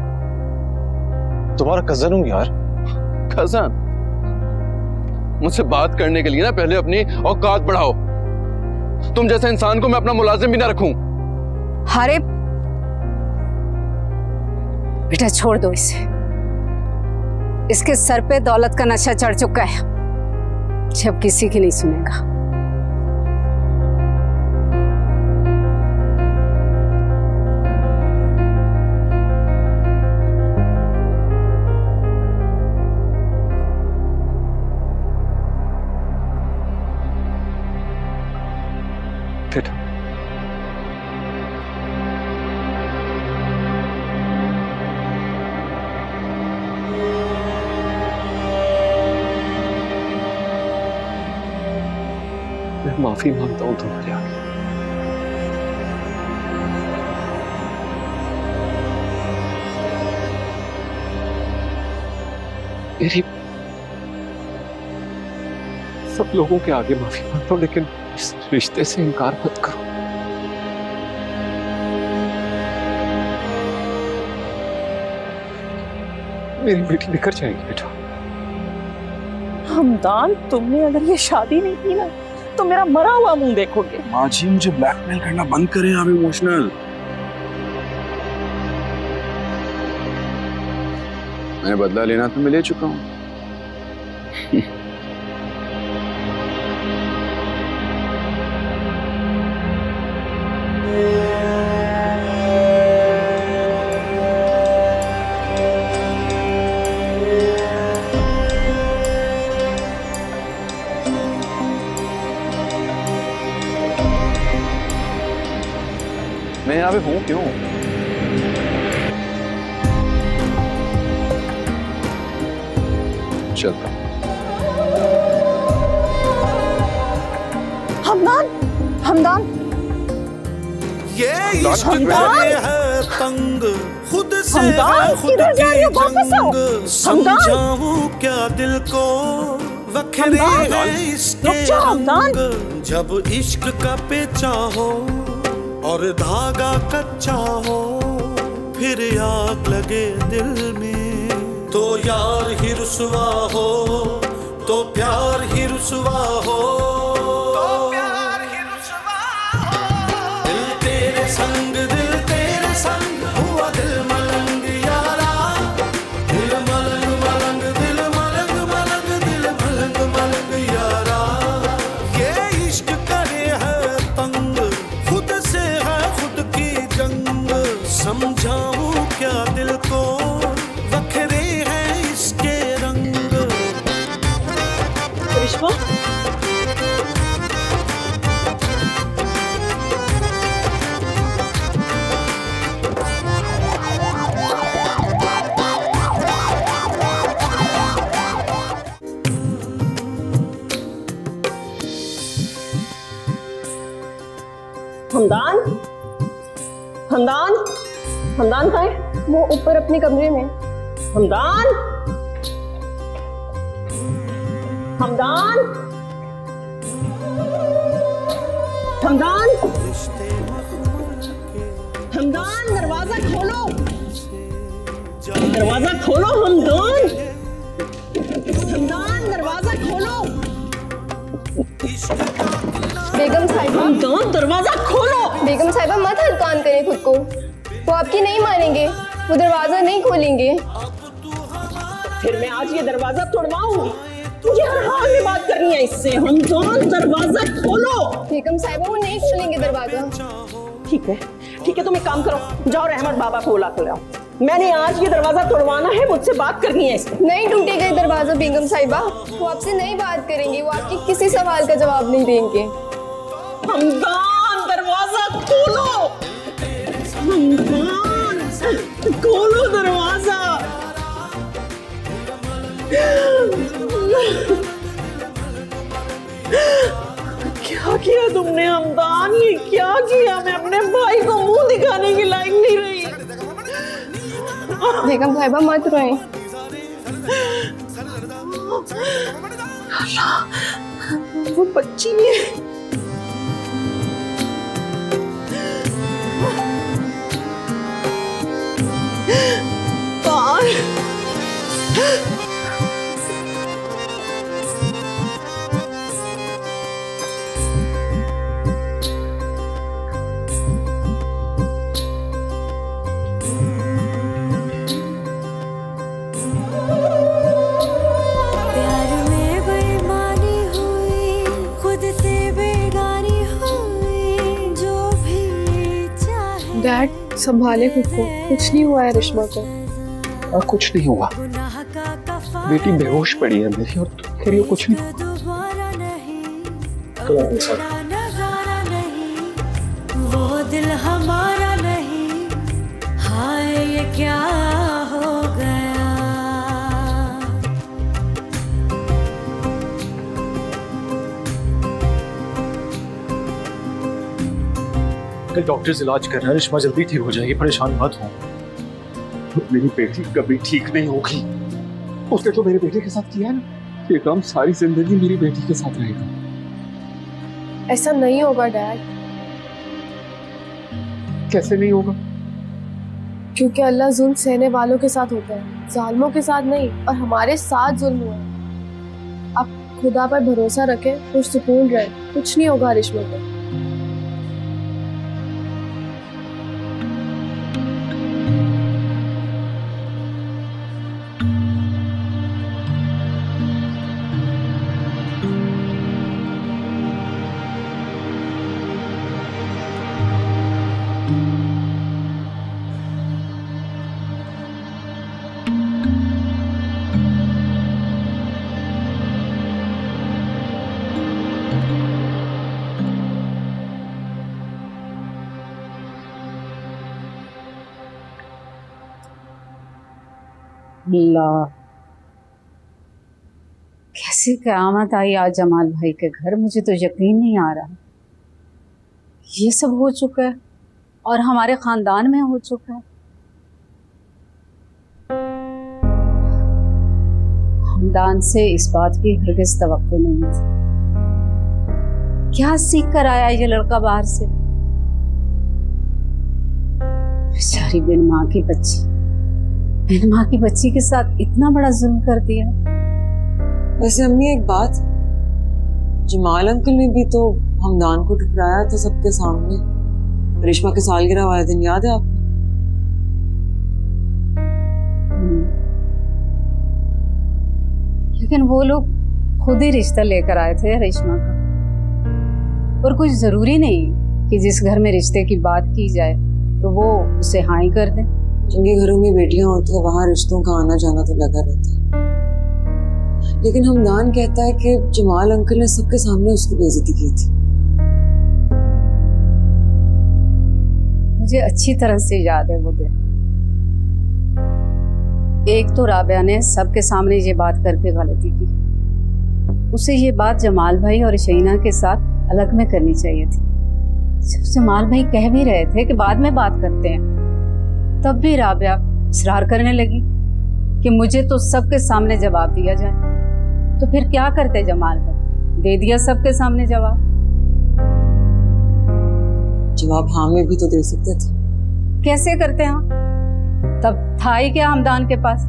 तुम्हारा कजन हूं यार। कजन? मुझसे बात करने के लिए ना पहले अपनी औकात बढ़ाओ। तुम जैसे इंसान को मैं अपना मुलाजिम भी ना रखूं। अरे बेटा छोड़ दो इसे, इसके सर पे दौलत का नशा चढ़ चुका है, जब किसी की नहीं सुनेगा। बेटा मैं माफी मांगता हूं तुम्हारे आगे। मेरी सब लोगों के आगे माफी मांगता हूं, लेकिन इस रिश्ते से इनकार मत करो। मेरी बेटी बिखर जाएगी बेटा। हमदान, तुमने अगर ये शादी नहीं की ना तो मेरा मरा हुआ मुंह देखोगे। माँ जी मुझे ब्लैकमेल करना बंद करें, आप इमोशनल। मैंने बदला लेना तो मैं ले चुका हूं। मैं यहाँ पे हूँ क्यों? चलता। हमदान, हमदान, ये इश्क करे है तंग, खुद से है खुद की जंग, समझाऊं क्या दिल को, वखरे है इसके रंग। जब इश्क का पेचा हो और धागा कच्चा हो, फिर आग लगे दिल में, तो यार ही रुसवा हो, तो प्यार ही रुसवा हो, तो प्यार ही रुसवा हो। दिल तेरे संग हुआ दिल मलंग यारा, दिल मलंग मलंग, दिल मलंग मलंग, दिल मलंग मलंग यारा। ये इश्क करे है तंग, खुद से है खुद की जंग, समझाऊं क्या दिल को, वखरे हैं इसके रंग। करिश्मा, हमदान, हमदान, हमदान कहाँ है? वो ऊपर अपने कमरे में। हमदान, हमदान, हमदान, हमदान, दरवाजा खोलो, दरवाजा खोलो, हमदान, हमदान, दरवाजा खोलो। बेगम साहिबा, हमदान, दरवाजा खोलो। बेगम साहिबा मत हल्कान करें खुद को, वो आपकी नहीं मानेंगे। वो दरवाजा नहीं खोलेंगे। फिर मैं आज ये दरवाजा तोड़वाऊंगी। तुझे हर हाल में बात करनी है इससे। हमदान दरवाजा खोलो। बेगम साहिबा वो नहीं खोलेंगे दरवाजा। ठीक है तुम एक काम करो, जाओ रहमत बाबा को बुला कर लाओ। मैंने आज ये दरवाजा तोड़वाना है, मुझसे बात करनी है इससे। नहीं टूटेगा ये दरवाजा बेगम साहिबा, वो आपसे नहीं बात करेंगी, वो आपकी किसी सवाल का जवाब नहीं देंगे। हमदान दरवाजा खोलो। हमदान खोलो दरवाजा। क्या किया तुमने हमदान? ये क्या किया? मैं अपने भाई को मुंह दिखाने की लायक नहीं रही। बेगम साहिबा मत रोएं। वो बच्ची है। डैड संभाले खुद को, कुछ नहीं हुआ है रिश्मा को। और कुछ नहीं हुआ, बेटी बेहोश पड़ी है मेरी, और तुम कह रही हो कुछ नहीं हुआ। वो दिल हमारा नहीं, हाय ये क्या हो गया। कल डॉक्टर्स इलाज कर रहे हैं, रिश्मा जल्दी ठीक हो जाएगी, परेशान मत हो। मेरी बेटी कभी ठीक नहीं होगी। उसने तो मेरे बेटे के साथ किया है ना, ये काम सारी जिंदगी मेरी बेटी के साथ रहेगा। ऐसा नहीं होगा डैड। कैसे नहीं होगा? क्योंकि अल्लाह जुल्म सहने वालों के साथ होता है, जालिमों के साथ नहीं। और हमारे साथ जुल्म हुआ है। आप खुदा पर भरोसा रखें, कुछ सुकून रहे, कुछ नहीं होगा रिश्मा को। अल्लाह, कैसी क़यामत आई आज जमाल भाई के घर। मुझे तो यकीन नहीं आ रहा ये सब हो चुका है और हमारे खानदान में हो चुका है। हमदान से इस बात की हरगिज़ तवक्को नहीं थी। क्या सीख कर आया ये लड़का बाहर से। बेचारी बिन माँ की बच्ची, बिन माँ की बच्ची के साथ इतना बड़ा जुल्म कर दिया। वैसे अम्मी एक बात, जमाल अंकल ने भी तो हमदान को ठुकराया था सबके सामने। रेशमा के सालगिरह वाले दिन याद है आपको? लेकिन वो लोग खुद ही रिश्ता लेकर आए थे रेशमा का, और कुछ जरूरी नहीं कि जिस घर में रिश्ते की बात की जाए तो वो उसे हाँ ही कर दे। जिनके घरों में बेटियां होती है वहां रिश्तों का आना जाना तो लगा रहता है। लेकिन हमदान कहता है कि जमाल अंकल ने सबके सामने उसकी बेइज्जती की थी। मुझे अच्छी तरह से याद है वो दिन। एक तो राबिया ने सबके सामने ये बात करके गलती की। उसे ये बात जमाल भाई और शहीना के साथ अलग में करनी चाहिए थी। जब जमाल भाई कह भी रहे थे कि बाद में बात करते हैं, तब भी राबिया इसरार करने लगी कि मुझे तो सबके सामने जवाब दिया जाए। तो फिर क्या करते जमाल भाई? दे दिया सबके सामने जवाब। जवाब हाँ में भी तो दे सकते थे। कैसे करते हाँ? तब था ही क्या हमदान के पास?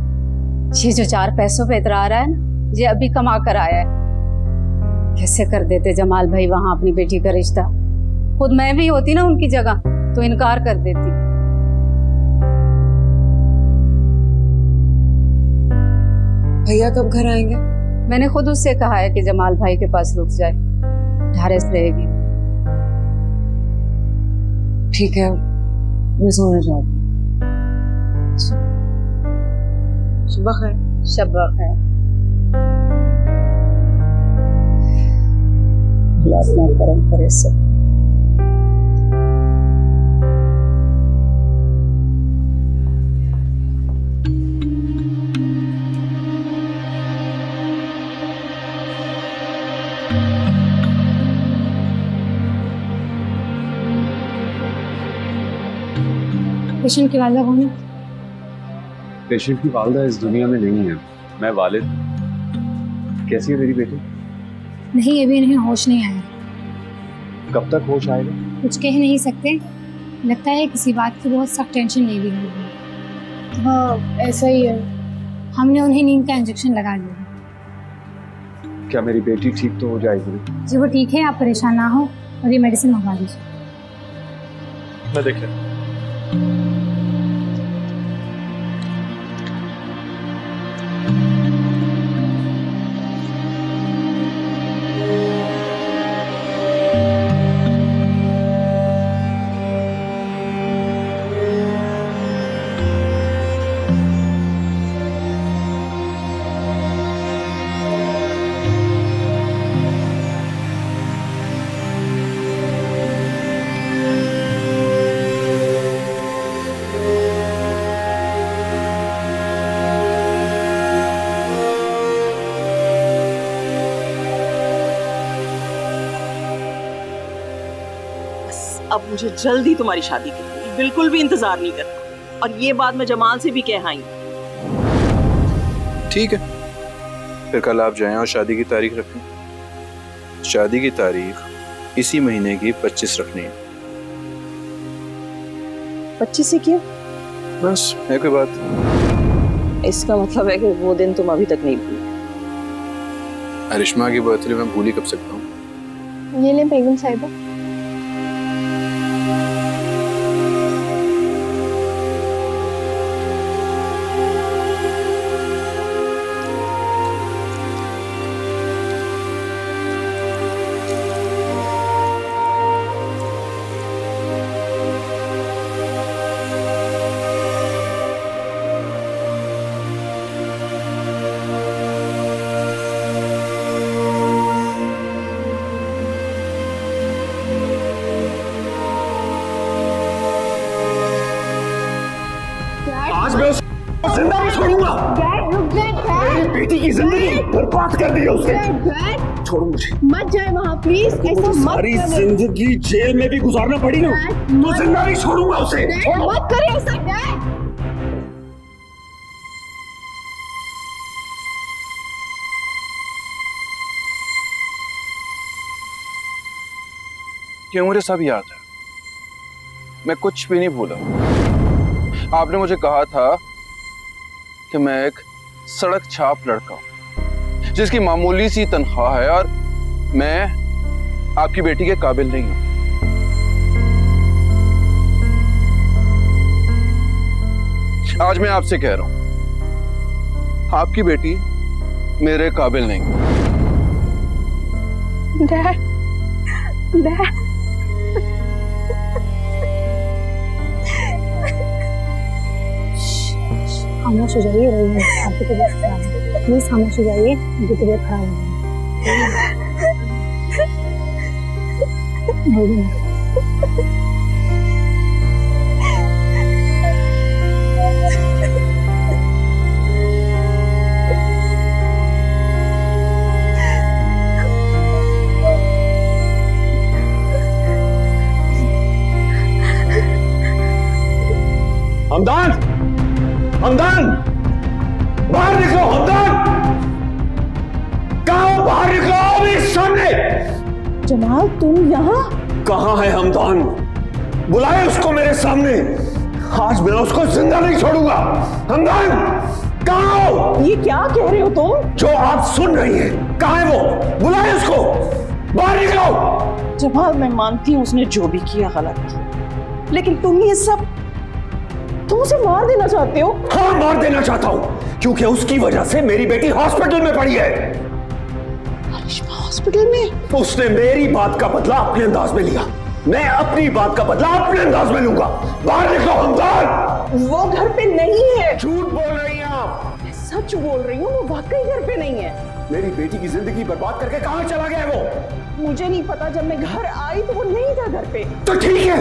ये जो 4 पैसों पे इतरा रहा है ना, ये अभी कमा कर आया है। कैसे कर देते जमाल भाई वहां अपनी बेटी का रिश्ता? खुद मैं भी होती ना उनकी जगह तो इनकार कर देती। भैया कब घर आएंगे? मैंने खुद उससे कहा है कि जमाल भाई के पास रुक जाए, ढारस रहेगी। ठीक है, मैं सोने जाती हूँ। शब्बा खैर। शब्बा खैर। अपना करम करे सब। पेशेंट की वालदा कौन है? पेशेंट की वालदा इस दुनिया में नहीं है, मैं वालिद। कैसी है मेरी बेटी? नहीं, अभी इन्हें होश नहीं आया। कब तक होश आएगा? कुछ कह नहीं सकते, लगता है किसी बात की बहुत सख्त टेंशन ले ली होगी। हाँ ऐसा ही है। हमने उन्हें नींद का इंजेक्शन लगा दिया। क्या मेरी बेटी ठीक तो हो जाएगी? जी वो ठीक है, आप परेशान ना हो और ये मेडिसिन मंगवा दीजिए। मैं देख लेता हूं। अब मुझे जल्दी तुम्हारी शादी करनी है, बिल्कुल भी इंतजार नहीं करना। और ये बात मैं जमाल से भी कह आई। ठीक है, फिर कल आप जाएं और शादी की तारीख रखें। शादी की तारीख इसी महीने की 25 रखनी है। 25 से क्यों? बस है कोई बात? इसका मतलब है कि वो दिन तुम अभी तक नहीं भूले। अरिश्मा की बर्थडे में भूल ही कब सकता हूँ। ये ले बेगम साहिबा। आज मैं उसको जिंदा नहीं छोड़ूंगा। मेरी बेटी की जिंदगी बर्बाद कर दी है उसने। छोड़ मुझे। मत जाए वहाँ प्लीज, ऐसा मत सारी जिंदगी जेल में भी गुजारना पड़ी ना, तो जिंदा नहीं छोड़ूंगा उसे। मत करे ऐसा डैड। ये मुझे सब याद है, मैं कुछ भी नहीं भूला। आपने मुझे कहा था कि मैं एक सड़क छाप लड़का हूं जिसकी मामूली सी तनख्वाह है और मैं आपकी बेटी के काबिल नहीं हूं। आज मैं आपसे कह रहा हूं, आपकी बेटी मेरे काबिल नहीं। Dad, dad. खामोश हो जाइए, आपकी तबीयत खराब है। प्लीज खामोश हो जाइए, आपकी तबीयत खराब है। हमदान, हमदान, बाहर निकलो। हमदान, कहाँ? बाहर निकलो अभी सामने। जमाल तुम यहाँ? कहाँ है हमदान? बुलाए उसको मेरे सामने। आज मैं उसको जिंदा नहीं छोड़ूंगा। हमदान, कहाँ हो? ये क्या कह रहे हो तुम? जो आप सुन रही हैं, कहाँ है वो? बुलाए उसको, बाहर निकलो। जमाल मैं मानती हूँ उसने जो भी किया गलत किया, लेकिन तुम ये सब, तुम उसे मार देना चाहते हो? हाँ मार देना चाहता हूँ, क्योंकि उसकी वजह से मेरी बेटी हॉस्पिटल में पड़ी है। अरिश्मा हॉस्पिटल में? उसने मेरी बात का बदला अपने अंदाज में लिया, मैं अपनी बात का बदला अपने अंदाज में लूंगा। बाहर निकलो हमदान। वो घर पे नहीं है। झूठ बोल रही हैं आप। मैं सच बोल रही हूँ, वो वाकई घर पे नहीं है। मेरी बेटी की जिंदगी बर्बाद करके कहां चला गया वो? मुझे नहीं पता, जब मैं घर आई तो वो नहीं था घर पे। तो ठीक है,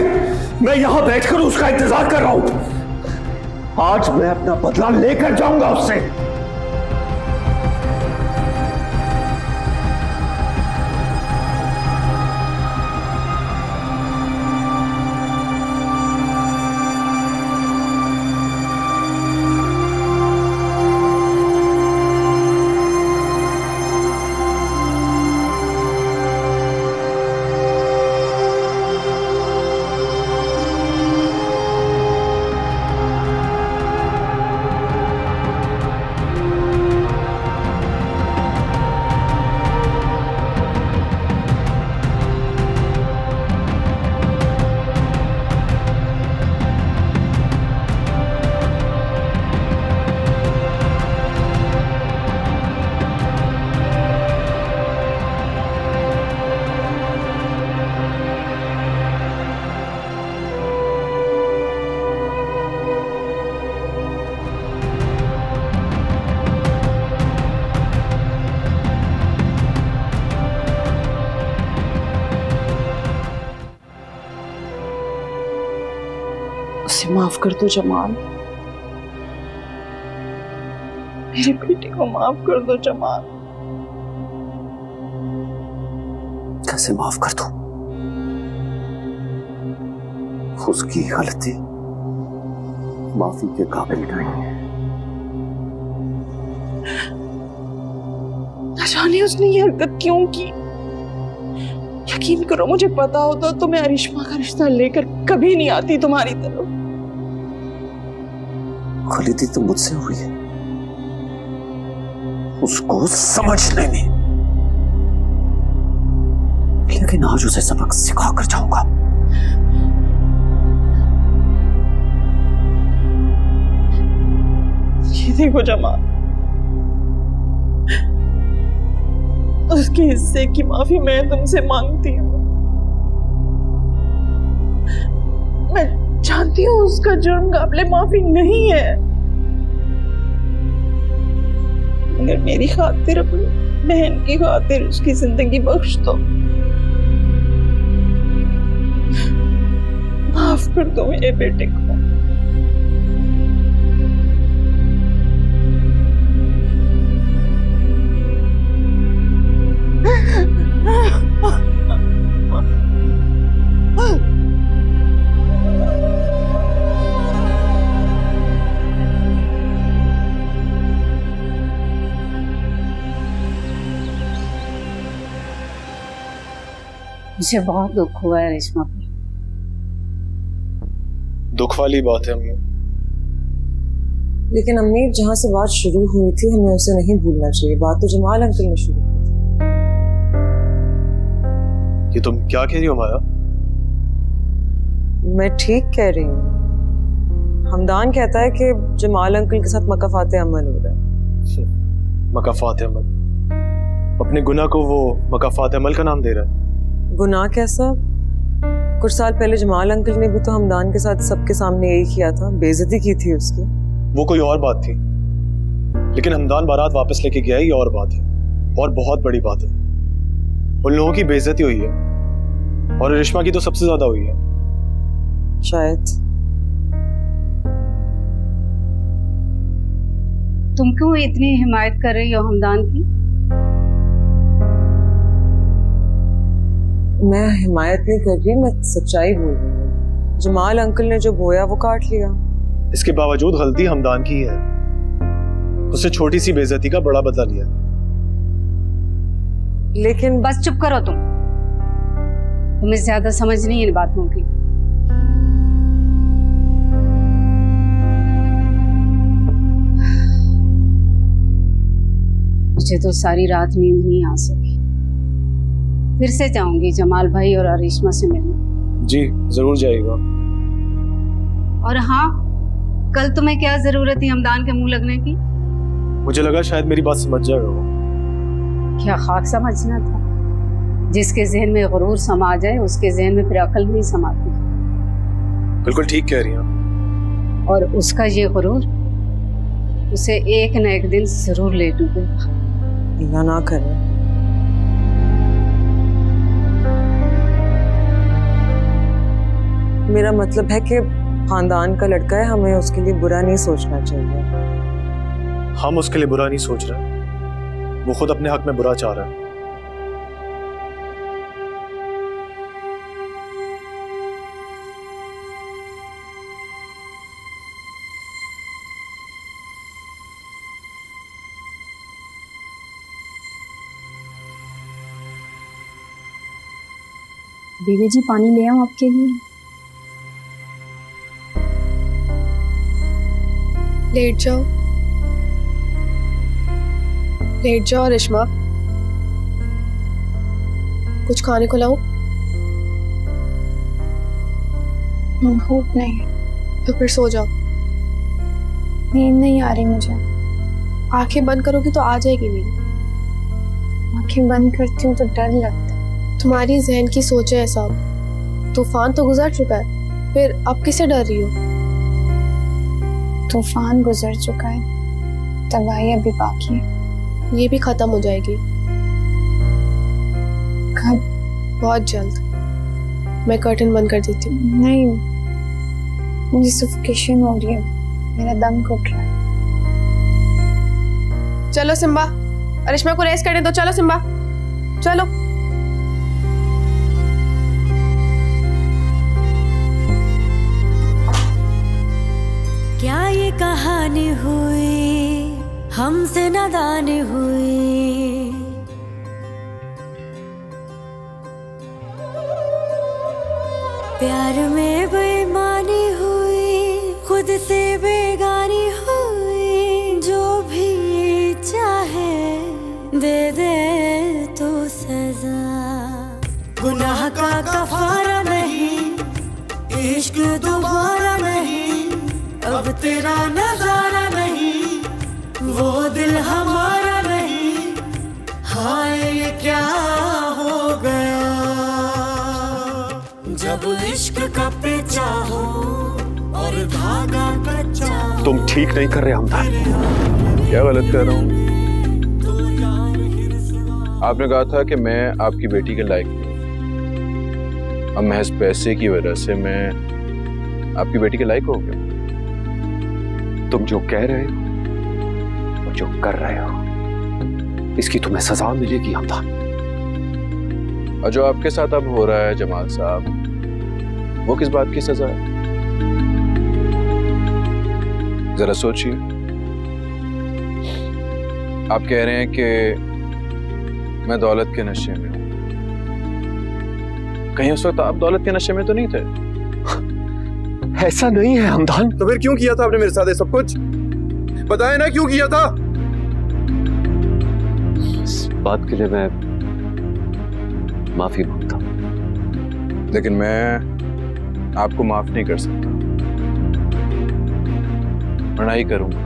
मैं यहां बैठकर उसका इंतजार कर रहा हूं। आज मैं अपना बदला लेकर जाऊंगा उससे। उसे माफ कर दो जमाल, मेरी बेटी को माफ कर दो जमाल। कैसे माफ कर दूं? उसकी गलती माफी के काबिल नहीं है। न जाने उसने ये हरकत क्यों की। यकीन करो, मुझे पता होता तो मैं अरिश्मा का रिश्ता लेकर कभी नहीं आती तुम्हारी तरफ। गलती तो मुझसे हुई है, उसको समझने में, लेकिन आज उसे सबक सिखा कर जाऊंगा। ये देखो जमाल, उसके हिस्से की माफी मैं तुमसे मांगती हूँ। मैं जानती हूँ उसका जुर्म काबिले माफी नहीं है, मगर मेरी खातिर, अपनी बहन की खातिर उसकी जिंदगी बख्श दो। माफ कर दो मेरे बेटे को। मुझे बहुत दुख हुआ है रेशमा पर। दुख वाली बात है अम्मी, लेकिन अम्मी जहां से बात शुरू हुई थी हमें उसे नहीं भूलना चाहिए। बात तो जमाल अंकल ने शुरू की थी। ये तुम क्या कह रही हो माया? मैं ठीक कह रही हूँ। हमदान कहता है कि जमाल अंकल के साथ मकाफाते अमल हो रहा है। मकाफाते अमल? अपने गुनाह को वो मकाफाते अमल का नाम दे रहा है? गुनाह कैसा? कुछ साल पहले जमाल अंकल ने भी तो हमदान के साथ सबके सामने यही किया था, बेइज्जती की थी उसकी। वो कोई और बात थी, लेकिन हमदान बारात वापस लेके गया, ये और बात है, और बहुत बड़ी बात है। उन लोगों की बेइज्जती हुई है, और रिश्मा की तो सबसे ज्यादा हुई है। शायद। तुम क्यों इतनी हिमायत कर रही हो हमदान की? मैं हिमायत नहीं कर रही, मैं सच्चाई बोल रही हूँ। जमाल अंकल ने जो बोया वो काट लिया। इसके बावजूद गलती हमदान की है, उससे छोटी सी बेइज्जती का बड़ा बदला लिया। लेकिन बस चुप करो तुम, तुम्हें ज्यादा समझ नहीं इन बातों की। मुझे तो सारी रात नींद नहीं आ सकी। फिर से जाऊंगी जमाल भाई और अरिश्मा से मिलने। जी जरूर जाएगा। और हाँ, कल तुम्हें क्या जरूरत थी हमदान के मुंह लगने की? मुझे लगा शायद मेरी बात समझ जाएगा वो। क्या खाक समझना था? जिसके जहन में गुरूर समा जाए उसके जहन में फिर अकल नहीं समाती। बिल्कुल ठीक कह रही हैं। और उसका ये गुरूर उसे एक न एक दिन जरूर ले डूबेगा। अल्लाह ना करे। मेरा मतलब है कि खानदान का लड़का है, हमें उसके लिए बुरा नहीं सोचना चाहिए। हम उसके लिए बुरा नहीं सोच रहे, वो खुद अपने हक में बुरा चाह रहा है। बीवी जी पानी ले आऊं आपके लिए? लेट जाओ, लेट जाओ रिश्मा। कुछ खाने को लाऊं? भूख नहीं। तो फिर सो जाओ। नींद नहीं आ रही मुझे। आंखें बंद करोगी तो आ जाएगी नींद। आंखें बंद करती हूँ तो डर लगता है। तुम्हारी जहन की सोच है सब। तूफान तो गुजर चुका है, फिर अब किसे डर रही हो? तूफान गुजर चुका है, तबाही अभी बाकी है। ये भी खत्म हो जाएगी। कब? बहुत जल्द। मैं कर्टन बंद कर देती हूँ। नहीं, मुझे सफोकेशन हो रही है, मेरा दम घुट रहा है। चलो सिम्बा, अरिश्मा को रेस्ट करने दो। चलो सिम्बा, चलो। क्या ये कहानी हुई हमसे नादान हुई, प्यार में बेईमानी हुई, खुद से बेगानी हुई। जो भी चाहे दे दे तो सजा, गुनाह का कफारा नहीं, इश्क दोबारा नहीं, अब तेरा नजारा नहीं, वो दिल हमारा नहीं। हाय ये क्या हो गया, जब इश्क का पेचा हो और धागा कच्चा हो। तुम ठीक नहीं कर रहे हमदान। क्या गलत कर रहा हूँ? आपने कहा था कि मैं आपकी बेटी के लायक नहीं। अब महज पैसे की वजह से मैं आपकी बेटी के लायक हो गया। तुम जो कह रहे हो और जो कर रहे हो, इसकी तुम्हें सजा मिलेगी हमदान। और जो आपके साथ अब हो रहा है जमाल साहब, वो किस बात की सजा है? जरा सोचिए। आप कह रहे हैं कि मैं दौलत के नशे में हूं। कहीं उस वक्त आप दौलत के नशे में तो नहीं थे? ऐसा नहीं है हमदान। तो फिर क्यों किया था आपने मेरे साथ ये सब कुछ? बताया ना क्यों किया था? इस बात के लिए मैं माफी मांगता हूं, लेकिन मैं आपको माफ नहीं कर सकता। लड़ाई करूंगा।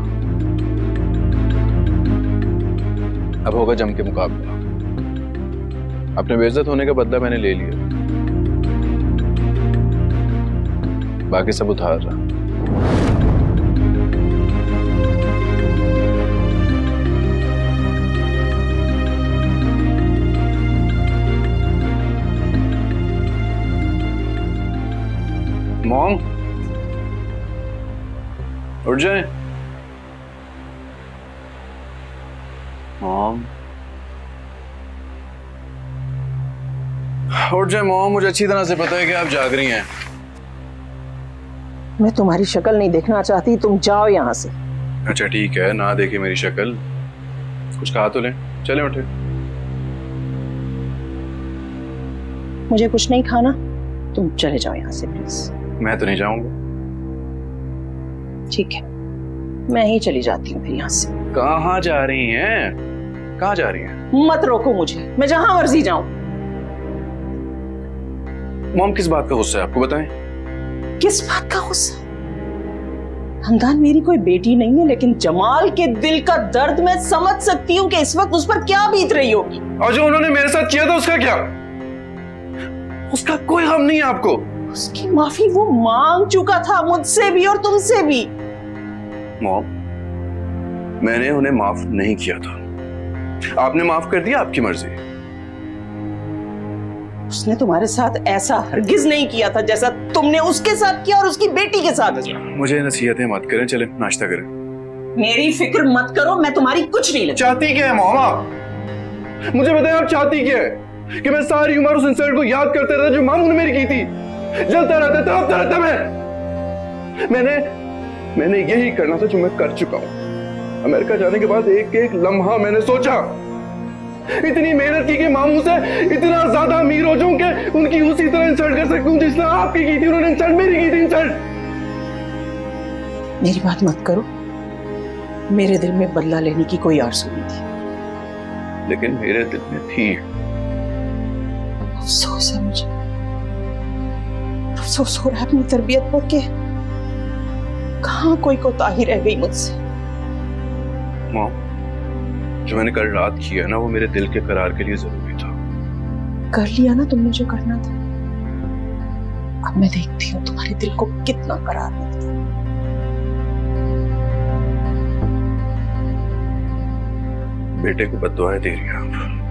अब होगा जम के मुकाबला। अपने बेइज्जत होने का बदला मैंने ले लिया, बाकी सब उधार रहा। मॉम, उठ जाए। मॉम, उठ जाए मॉम। मुझे अच्छी तरह से पता है कि आप जाग रही हैं। मैं तुम्हारी शक्ल नहीं देखना चाहती, तुम जाओ यहाँ से। अच्छा ठीक है, ना देखे मेरी शक्ल। कुछ कहा तो लें, चले उठे। मुझे कुछ नहीं खाना, तुम चले जाओ यहाँ से प्लीज। मैं तो नहीं जाऊंगा। ठीक है, मैं ही चली जाती हूँ फिर यहाँ से। कहाँ जा रही हैं? कहाँ जा रही हैं? मत रोको मुझे, मैं जहां मर्जी जाऊं। मॉम किस बात का गुस्सा है आपको बताएं? किस बात का गुस्सा? हमदान मेरी कोई बेटी नहीं है, लेकिन जमाल के दिल का दर्द मैं समझ सकती हूँ कि इस वक्त उस पर क्या बीत रही होगी। और जो उन्होंने मेरे साथ किया था उसका क्या? उसका कोई गम नहीं है आपको? उसकी माफी वो मांग चुका था, मुझसे भी और तुमसे भी। मॉम, मैंने उन्हें माफ नहीं किया था, आपने माफ कर दिया, आपकी मर्जी। उसने तुम्हारे साथ ऐसा हरगिज नहीं किया था जैसा तुमने उसके साथ किया और उसकी बेटी के साथ किया। मुझे नसीहतें मत करें, चले नाश्ता करें। मेरी फिक्र मत करो, मैं तुम्हारी कुछ नहीं लगती। चाहती क्या है मॉम आप? मुझे बताएं आप चाहती क्या है? कि मैं सारी उम्र उस इंसल्ट को याद करते रहता जो मामू ने मेरी की थी, जलता रहता, तड़पता रहता मैंने यही करना था जो मैं कर चुका हूं। अमेरिका जाने के बाद एक एक लम्हा मैंने सोचा, इतनी मेहनत की कि मामू से इतना ज्यादा अमीर हो जाऊं कि उनकी उसी तरह इंसल्ट कर सकूं जिस तरह आपकी की थी उन्होंने इंसल्ट मेरी की थी। इंसल्ट मेरी बात मत करो, मेरे दिल में बदला लेने की कोई आरज़ू नहीं थी, लेकिन मेरे दिल में थी। अफसोस है मुझे, अफसोस हो रहा है अपनी तरबियत पर के कहां कोई कोताही रह गई मुझसे। मॉम, जो मैंने कल रात किया ना वो मेरे दिल के करार के लिए जरूरी था। कर लिया ना तुमने जो करना था, अब मैं देखती हूँ तुम्हारे दिल को कितना करार मिलता है। बेटे को बद्दुआएं दे रही हैं आप।